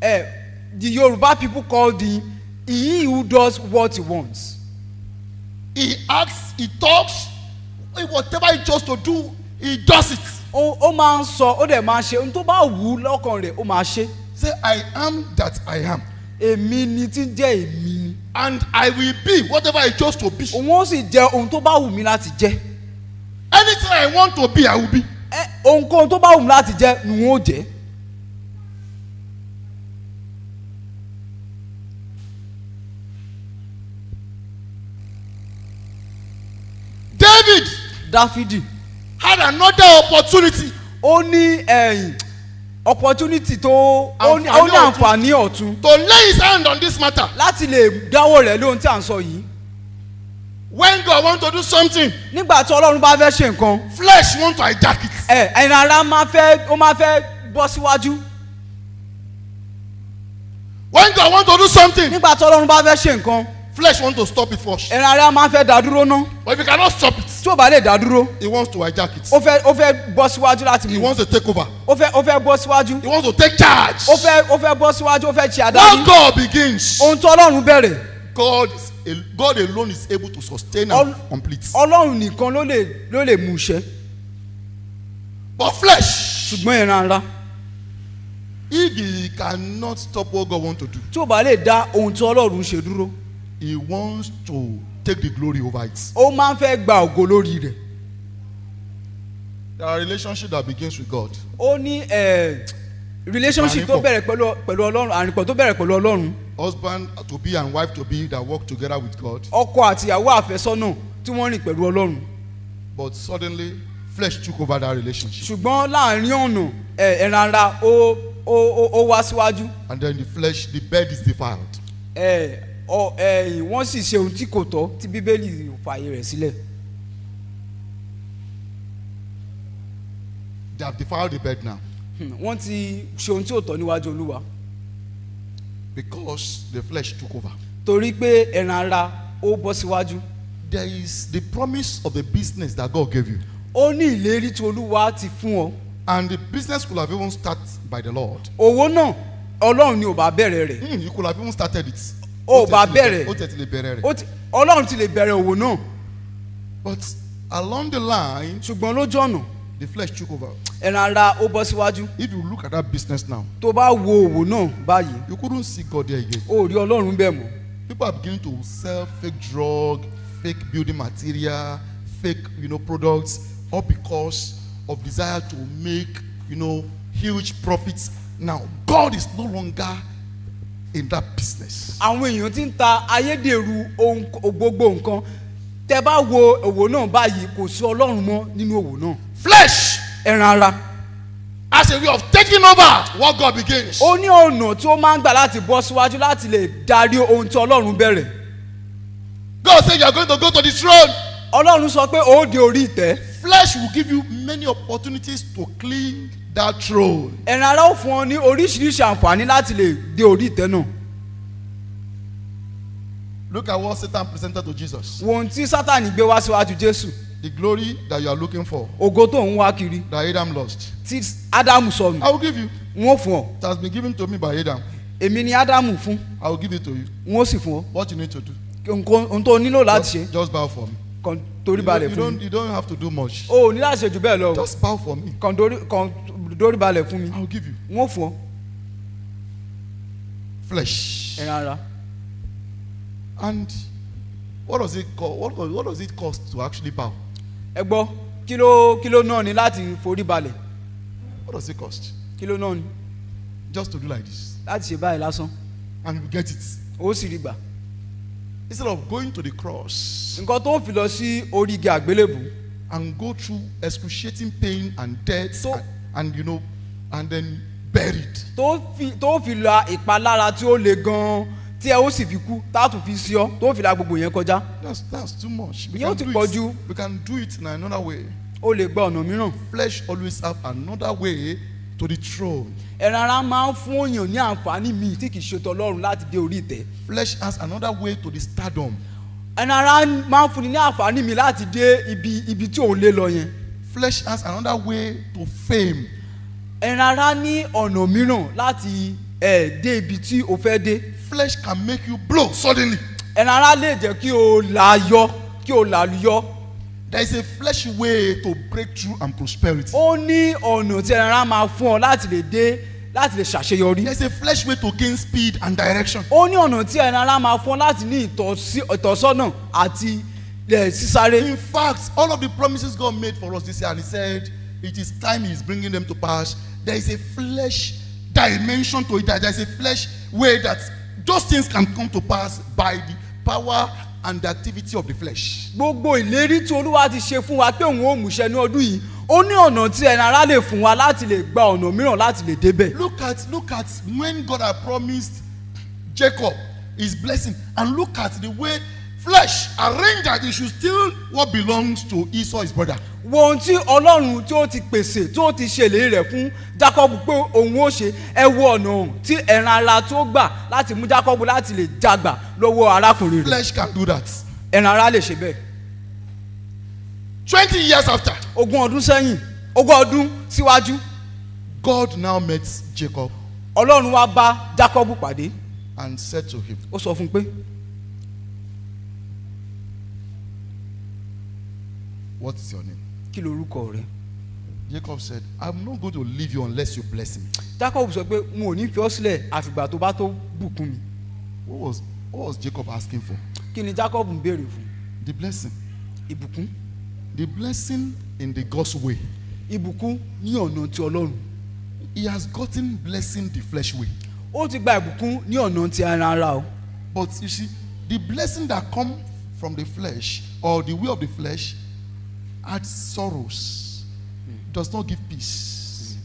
The Yoruba people call him he who does what he wants. He acts, he talks, whatever he chose to do, he does it. ó máa ń sọ ó dẹ̀ máa ṣe ohun tó bá wù ú lọ́kàn rẹ̀ ó máa ṣe. Say, I am that I am. èmi ni tí ń jẹ́ èmi ni. And I will be whatever I chose to be. òun ó sì jẹ ohun tó bá wù mí láti jẹ. Anything I want to be, I will be. ohunkóhun tó bá wù mí láti jẹ ni wọ́n ó jẹ. David Dáfídì had another opportunity. ó ní opportunity tó ó ní àǹfààní ọ̀tun To lay his hand on this matter. láti lè dáwọ́ rẹ̀ lóhun tí à ń sọ yìí. When God wants to do something, nígbà tí Ọlọ́run bá fẹ́ ṣe nǹkan, flesh wants to hijack it. ẹ̀yin ara máa fẹ́ bọ́ síwájú. When God wants to do something, nígbà tí Ọlọ́run bá fẹ́ ṣe nǹkan, flesh wants to stop it first. ẹ̀yin ara máa fẹ́ dá dúró ná. But if he cannot stop it, tí ó bá lè dá dúró, he wants to hijack it. ó fẹ́ bọ́ síwájú láti He mú. wants to take over. ó fẹ́ bọ́ síwájú. He wants to take charge. ó fẹ́ bọ́ síwájú, ó fẹ́ ṣe When adarí. God begins, ohun tí Ọlọ́run bẹ̀rẹ̀, God alone is able to sustain and complete. Ọlọ́run nìkan ló lè mú iṣẹ́. But flesh, ṣùgbọ́n ẹran ara, if he cannot stop what God wants to do, tí ó bá lè dá ohun tí Ọlọ́run ṣe dúró, he wants to take the glory over it. ó máa ń fẹ́ gba ògo lórí rẹ̀. There are relationships that begins with God. ó ní relationship tó bẹ̀rẹ̀ pẹ̀lú Ọlọ́run, àrìnpọ̀ tó bẹ̀rẹ̀ pẹ̀lú Ọlọ́run. Husband to be and wife to be that work together with God. Ọkọ àti ìyàwó àfẹ́sọ́nà tí wọ́n rìn pẹ̀lú Ọlọ́run. But suddenly flesh took over that relationship. Ṣùgbọ́n láàrin ọ̀nà ẹran ara ó wá síwájú. And then the bed is defiled. Wọ́n sì ṣe ohun tí kò tọ́ tí Bíbélì fààyè rẹ̀ sílẹ̀. They have defiled the bed now. Wọ́n ti ṣe ohun tí ò tọ́ níwájú Olúwa. Because the flesh took over. Torí pé ẹran ara ó bọ́ síwájú. There is the promise of the business that God gave you. Ó ní ìlérí tí Olúwa ti fún ọ. And the business could have even started by the Lord. Owó náà Ọlọ́run ni ò bá bẹ̀rẹ̀ rẹ̀. You could have even started it. Ó bá bẹ̀rẹ̀. Ó tètè lè bẹ̀rẹ̀ rẹ̀. Ọlọ́run ti lè bẹ̀rẹ̀ òwò náà. But along the line, ṣùgbọ́n lójú ọ̀nà the flesh took over. ẹran ara ó bọ́ síwájú. If you look at that business now, tó bá wo òwò náà báyìí, you couldn't see God there again. ó rí Ọlọ́run bẹ́ẹ̀ mọ́. People are beginning to sell fake drug, fake building material, fake products, all because of desire to make huge profits. Now God is no longer in that business. Àwọn èèyàn ti ń ta ayédèrú ohun gbogbo nǹkan. Tẹ́ bá wo òwò náà báyìí, kò sí Ọlọ́run mọ́ nínú òwò náà. Flesh, ẹran ara, as a way of taking over what God begins. Ó ní ọ̀nà tí ó máa ń gbà láti bọ́ síwájú láti lè darí ohun tí Ọlọ́run bẹ̀rẹ̀. God said you are going to go to the throne. Ọlọ́run sọ pé ó dé orí ìtẹ́. Flesh will give you many opportunities to cling that throne. Ẹran ara ó fún ọ ní oríṣiríṣi àǹfààní láti lè dé orí ìtẹ́ náà. Look at what Satan presented to Jesus. Wo ohun tí Sátánì gbé wá síwájú Jésù. The glory that you are looking for. Ògo tó ń wá kiri. That Adam lost. Tí Ádámù sọnù. I will give you. Wọ́n fún ọ. It has been given to me by Adam. Èmi ni Ádámù fún. I will give it to you. Wọ́n sì fún ọ. What you need to do. Ohun tó nílò láti ṣe. Just bow for me. Kàn torí balẹ̀ fún mi. You don't have to do much. O ò ní láti ṣe jù bẹ́ẹ̀ lọ. Just bow for me. Kàn torí balẹ̀ fún mi. I will give you. Wọ́n fún ọ. Flesh. Ẹran ara. And what does it cost to actually bow? Ẹ gbọ́, kí ló náà ni láti forí balẹ̀? What does it cost? Kí ló náà ni? Just to do like this. Láti ṣe báyìí lásán. And you get it. Ó sì rí gbà. Instead of going to the cross. Nǹkan tó fi lọ sí orí igi àgbélébù. And go through excruciating pain and death and then buried. Tó fi la ìpalára tí ó le gan-an tí ẹ ó sì fi kú tá a tún fi sí ọ tó fi la gbogbo yẹn kọjá. That's too much. Yóò ti pọ̀jù. We can do it in another way. O lè gba ọ̀nà mìíràn. Flesh always have another way to the throne. Ẹran ara máa ń fún èèyàn ní àǹfààní míì tí kì í ṣe t'Ọlọ́run láti dé orí ìtẹ́. Flesh has another way to the stardom. Ẹran ara máa ń fúnni ní àǹfààní míì láti dé ibi tí òun lé lọ yẹn. Flesh has another way to fame. Ẹran ara ní ọ̀nà mìíràn láti dé ibi tí o fẹ́ dé. Flesh can make you blow suddenly. Ẹran ara lè jẹ́ kí o làlùyọ. There is a flesh way to breakthrough and prosperity. Ó ní ọ̀nà tí ẹran ara máa fún ọ láti lè ṣàṣeyọrí. There is a flesh way to gain speed and direction. Ó ní ọ̀nà tí ẹran ara máa fún ọ láti ní ìtọ́sọ́nà àti sísáré. In fact, all of the promises God made for us this year, and He said it is time He is bringing them to pass. There is a flesh dimension to it. There is a flesh way that those things can come to pass by the power and the activity of the flesh. Gbogbo ìlérí tí Olúwa ti ṣe fún wa pé òun ó múṣẹ ní ọdún yìí, ó ní ọ̀nà tí ẹran ara lè fún wa láti lè gba ọ̀nà mìíràn láti lè débẹ̀. Look at when God had promised Jacob his blessing, and look at the way flesh arranged that he should steal what belongs to Esau his brother. Wo ohun tí Ọlọ́run tí ó ti pèsè tí ó ti ṣe ìlérí rẹ̀ fún Jacob pé òun ó ṣe, ẹ wo ọ̀nà tí ẹran ara tó gbà láti mú Jacob láti lè jagbà lọ́wọ́ arákùnrin rẹ̀. Flesh can do that. Ẹran ara lè ṣe bẹ́ẹ̀. 20 years after. 20 ọdún sẹ́yìn, 20 ọdún síwájú. God now met Jacob. Ọlọ́run wá bá Jacob pàdé. And said to him. Ó sọ fún pé. What is your name? Kí lorúkọ rẹ? Jacob said, I'm not going to leave you unless you bless me. Jacob sọ pé n ò ní fi ọ́ sílẹ̀ àfìgbà tó bá tó bùkún mi. What was Jacob asking for? Kí ni Jacob ń béèrè fún? The blessing. he has gotten blessing the flesh way. ó ti gba ìbùkún ní ọ̀nà ti ara ara o. But you see, the blessing that come from the flesh or the way of the flesh adds sorrows, does not give peace,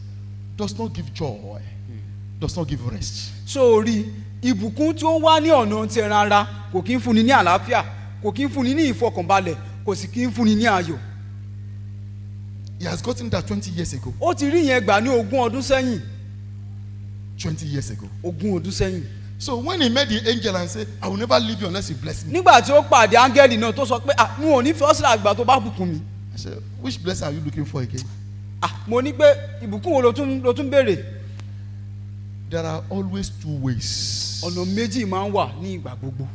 does not give joy, does not give rest. sórí ìbùkún tí ó ń wá ní ọ̀nà ti ara ara kò kí ń fúnni ní àlàáfíà, kò kí ń fúnni ní ìfọkànbalẹ̀, kò sì kí ń fúnni ní ayọ̀. He has gotten that 20 years ago. ó ti rí yẹn gbà ní 20 ọdún sẹ́yìn. 20 years ago. 20 ọdún sẹ́yìn. So when he met the angel and said, I will never leave you unless you bless me. nígbà tí ó pàdé áńgẹ́lì náà tó sọ pé n ò ní fi ọ́ sílẹ̀ àgbà tó bá bùkún mi. I said, which blessing are you looking for again? mo ní pé ìbùkún wo ló tún béèrè. There are always two ways. ọ̀nà méjì máa ń wà ní ìgbà gbogbo.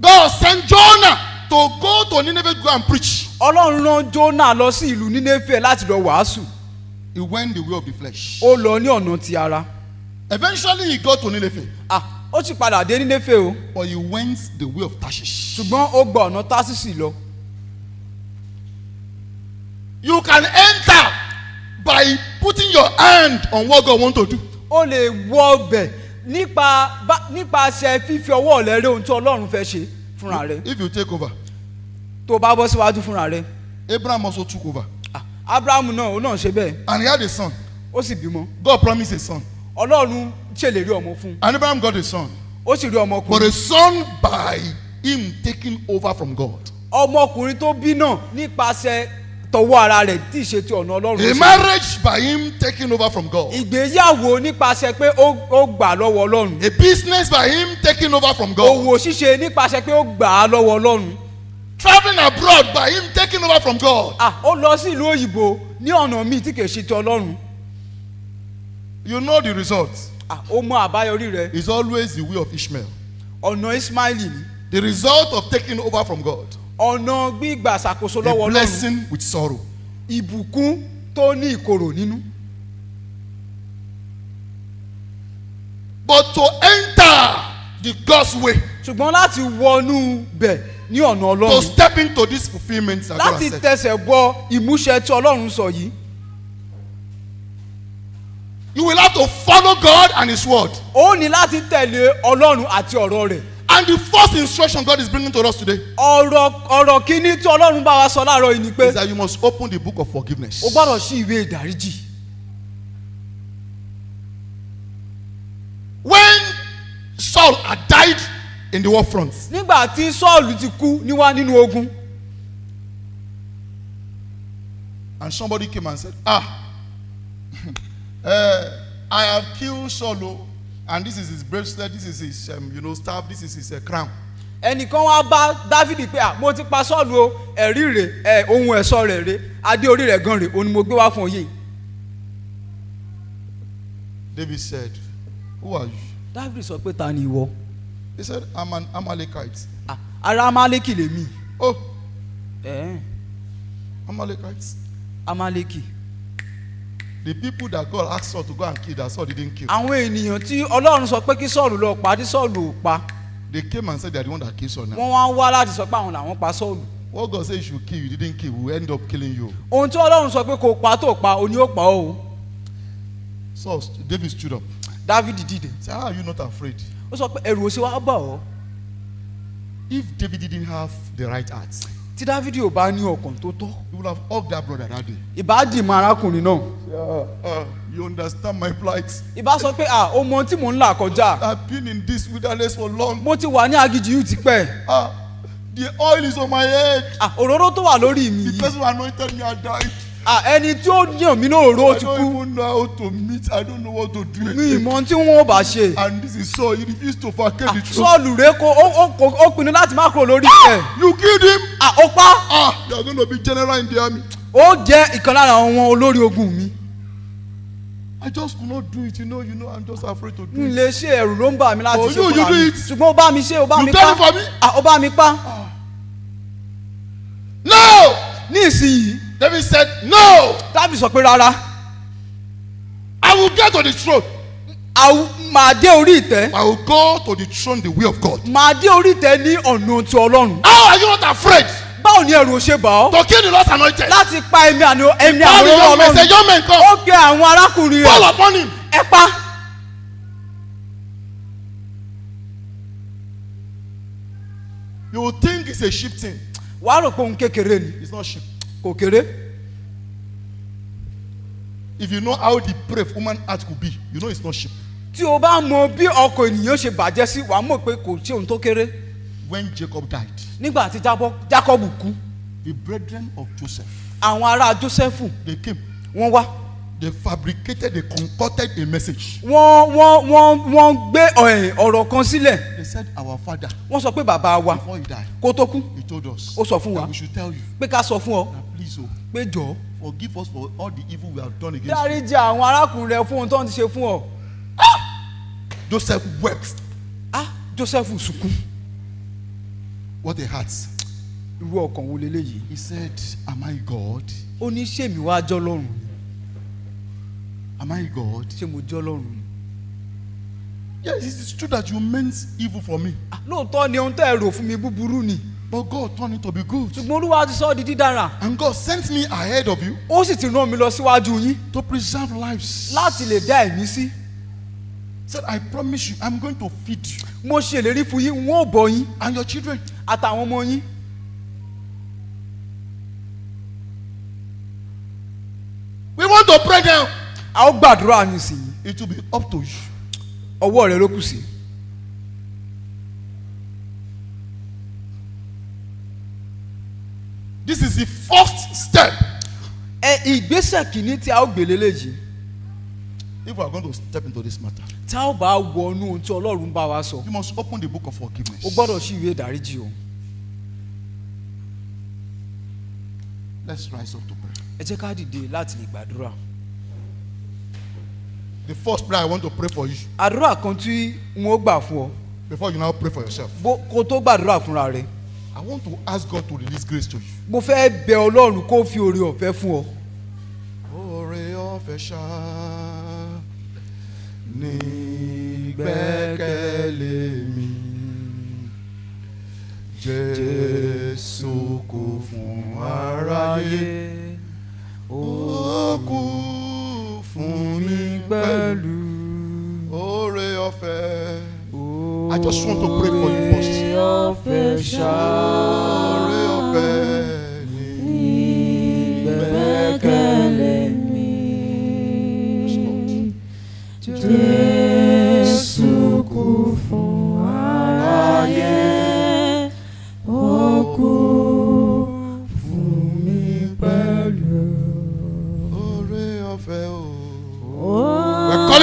God sent Jonah to go to Nineveh to go and preach. ọlọ́run rán Jónà lọ sí ìlú Nínéfè láti lọ wàásù. He went the way of the flesh. ó lọ ní ọ̀nà ti ara. Eventually he got to Nineveh. ó sì padà dé Nínéfè o. But he went the way of Tarshish. ṣùgbọ́n ó gba ọ̀nà Tásísì lọ. You can enter by putting your hand on what God wants to do. ó lè wọ ọbẹ̀ nípasẹ̀ fífi ọwọ́ rẹ rẹ ohun tí Ọlọ́run fẹ́ ṣe fúnra rẹ. If you take over. tó bá bọ́ síwájú fúnra rẹ. Abraham also took over. Abrahamu náà ó náà ṣe bẹ́ẹ̀. And he had a son. ó sì bímọ. God promised a son. Ọlọ́run ṣèlérí ọmọ fún. And Abraham got a son. ó sì rí ọmọkùnrin. But a son by him taking over from God. ọmọkùnrin tó bí náà nípasẹ̀ tọwọ́ ara rẹ̀ tí ì ṣe ti ọ̀nà Ọlọ́run. A marriage by him taking over from God. ìgbéyàwó nípasẹ̀ pé ó gbà lọ́wọ́ Ọlọ́run. A business by him taking over from God. òwò ṣíṣe nípasẹ̀ pé ó gbà á lọ́wọ́ Ọlọ́run. Traveling abroad by him taking over from God. ó lọ sí ìlú òyìnbó ní ọ̀nà míì tí kìí ṣe ti Ọlọ́run. You know the result. ó mọ àbáyọrí rẹ̀. It's always the way of Ishmael. ọ̀nà Ismaili ni. The result of taking over from God. ọ̀nà gbígbà ṣàkóso lọ́wọ́ A Ọlọ́run. blessing with sorrow. ìbùkún tó ní ìkorò nínú. But to enter the God's way. ṣùgbọ́n láti wọnú bẹ̀ ní ọ̀nà To Ọlọ́run. step into this fulfillment that God láti has said. tẹsẹ̀ bọ ìmúṣẹ tí Ọlọ́run sọ yìí. You will have to follow God and His word. ó ní láti tẹ̀lé Ọlọ́run àti ọ̀rọ̀ rẹ̀. And the first instruction God is bringing to us today ọ̀rọ̀ kìíní tí Ọlọ́run bá wa sọ láàárọ̀ yìí ni pé is that you must open the book of forgiveness. o gbọ́dọ̀ ṣí ìwé ìdáríjì. When Saul had died in the war front, nígbà tí Sọ́ọ̀lù ti kú nínú ogun. and somebody came and said, I have killed Saul, and this is his bracelet, this is his staff, this is his crown. ẹnìkan wá bá Dáfídì pé mo ti pa Sọ́ọ̀lù o, ẹ̀rí rẹ̀ ohun ẹ̀ṣọ́ rẹ̀ rẹ̀ adé orí rẹ̀ gan rẹ̀ òun ni mo gbé wá fún ọ yìí. David said, who are you? Dáfídì sọ pé ta ni ìwọ? He said, I'm an Amalekite. Ará Amálẹ́kì lèmi. Oh, Amalekites. Amálẹ́kì. The people that God asked Saul to go and kill, that Saul didn't kill. àwọn ènìyàn tí Ọlọ́run sọ pé kí Sọ́ọ̀lù lọ pa tí Sọ́ọ̀lù ò pa. They came and said they are the one that killed Saul now. wọ́n wá ń wá láti sọ pé àwọn làwọn pa Sọ́ọ̀lù. What God said you should kill, you didn't kill, we end up killing you. ohun tí Ọlọ́run sọ pé kò pa tó pa òní ó pa ó. So David stood up. Dáfídì dìde. He said, how are you not afraid? ó sọ pé ẹ̀rù òsì wa bà ọ́. If David didn't have the right heart, tí Dáfídì ò bá ní ọkàn tó tọ́. he would have hugged that brother that day. ìbá dìmọ̀ arákùnrin náà. You understand my plight. ìbá sọ pé o mọ tí mò ń là kọjá. I've been in this wilderness for long. mo ti wà ní aginjù yìí tipẹ́. The oil is on my head. òróró tó wà lórí mi The yìí. person who anointed me had died. ẹni tí ó yàn mí náà òróró I ti don't kú. even know how to meet. I don't know what to do. mi ìmọ̀ tí wọ́n bá ṣe. And this is Saul. He refused to forget the truth. Sọ́ọ̀lù rẹ̀ ó pinnu láti má kúrò lórí ẹ̀. You killed him. ó pa. You are going to be general in the army. ó jẹ́ ìkan lára àwọn olórí ogun mi. I just could not do it. You know. I'm just afraid to do n it. lè ṣe ẹ̀rù ló ń bà mí láti Oh, ṣe you fúnra do mi. it. ṣùgbọ́n ó bá mi ṣe ó bá You mi tell pa. it for me. ó bá mi pa. No. ní ìsinyìí David said, no. Dáfídì sọ pé rárá. I will get to the throne. màá dé orí ìtẹ́. I will go to the throne the way of God. màá dé orí ìtẹ́ ní ọ̀nà ti Ọlọ́run. How are you not afraid? báwo ni ẹ̀rù ò ṣe bà ọ́ to kill the Lord's anointed. láti pa ẹ̀mí àwọn Now the young man say, Ọlọ́run. young man come. Ó pe àwọn arákùnrin Fall rẹ̀, upon him. ẹ pa. You will think it's a sheep thing. Wàá rò pé òun kékeré ni, It's not sheep. kò kéré. If you know how depraved human heart could be, you know it's not sheep. Tí o bá mọ bí ọkọ̀ ènìyàn ṣe bàjẹ́ sí, wàá mọ̀ pé kò sí ohun tó kéré. When Jacob died, Nígbà tí Jákọ́bù kú, the brethren of Joseph, àwọn ará Jósẹ́fù they came. wọ́n wá. They fabricated, they concocted a message. Wọ́n gbé ọ̀rọ̀ kan sílẹ̀. They said, our father, Wọ́n sọ pé bàbá wa before he died, kó tó kú, he told us ó sọ fún wa that we should tell you pé ká sọ fún ọ that please, oh, pé jọ̀ọ́ forgive us for all the evil we have done against you. dáríjì àwọn arákùnrin rẹ fún ohun tó ń ti ṣe fún ọ. Joseph wept. Jósẹ́fù sunkún. What a heart. Irú ọkàn wo leléyìí? He said, am I God? Ó ní ṣé mi wá jọ́ lọ́rùn ni? Am I God? Ṣé mo jọ́ lọ́rùn ni? Yes, it is true that you meant evil for me, Lóòótọ́ ni ohun tẹ́ ẹ rò fún mi búburú ni. but God turned it to be good. Ṣùgbọ́n Olúwa ti sọ ọ́ di dídára. And God sent me ahead of you Ó sì ti rán mi lọ síwájú yín to preserve lives. láti lè dá ẹ̀mí sí. Said, I promise you, I'm going to feed you Mo ṣèlérí fún yín, wọ́n ò bọ́ yín and your children. àtàwọn ọmọ yín. We want to pray now. A ó gbàdúrà nísìnyí. It will be up to you. Ọwọ́ rẹ ló kù sí. This is the first step. Ìgbésẹ̀ kìíní tí a ó gbé léléyìí. If we are going to step into this matter, Tá ò bá wọnú ohun tí Ọlọ́run bá wa sọ, you must open the book of forgiveness. o gbọ́dọ̀ ṣí ìwé ìdáríjì o. Let's rise up to pray. Ẹ jẹ́ ká dìde láti lè gbàdúrà. The first prayer I want to pray for you, Àdúrà kan tí n ó gbà fún ọ, before you now pray for yourself. kó tó gbàdúrà fúnra rẹ. I want to ask God to release grace to you. Mo fẹ́ bẹ̀ Ọlọ́run kó fi oore ọ̀fẹ́ fún ọ. Oore ọ̀fẹ́ ṣá ní gbẹ́kẹ̀lé mi. Jésù kú fún aráyé, ó kú fún mi pẹ̀lú. Oore ọ̀fẹ́. I just want to pray for you first. Oore ọ̀fẹ́ ṣá. Oore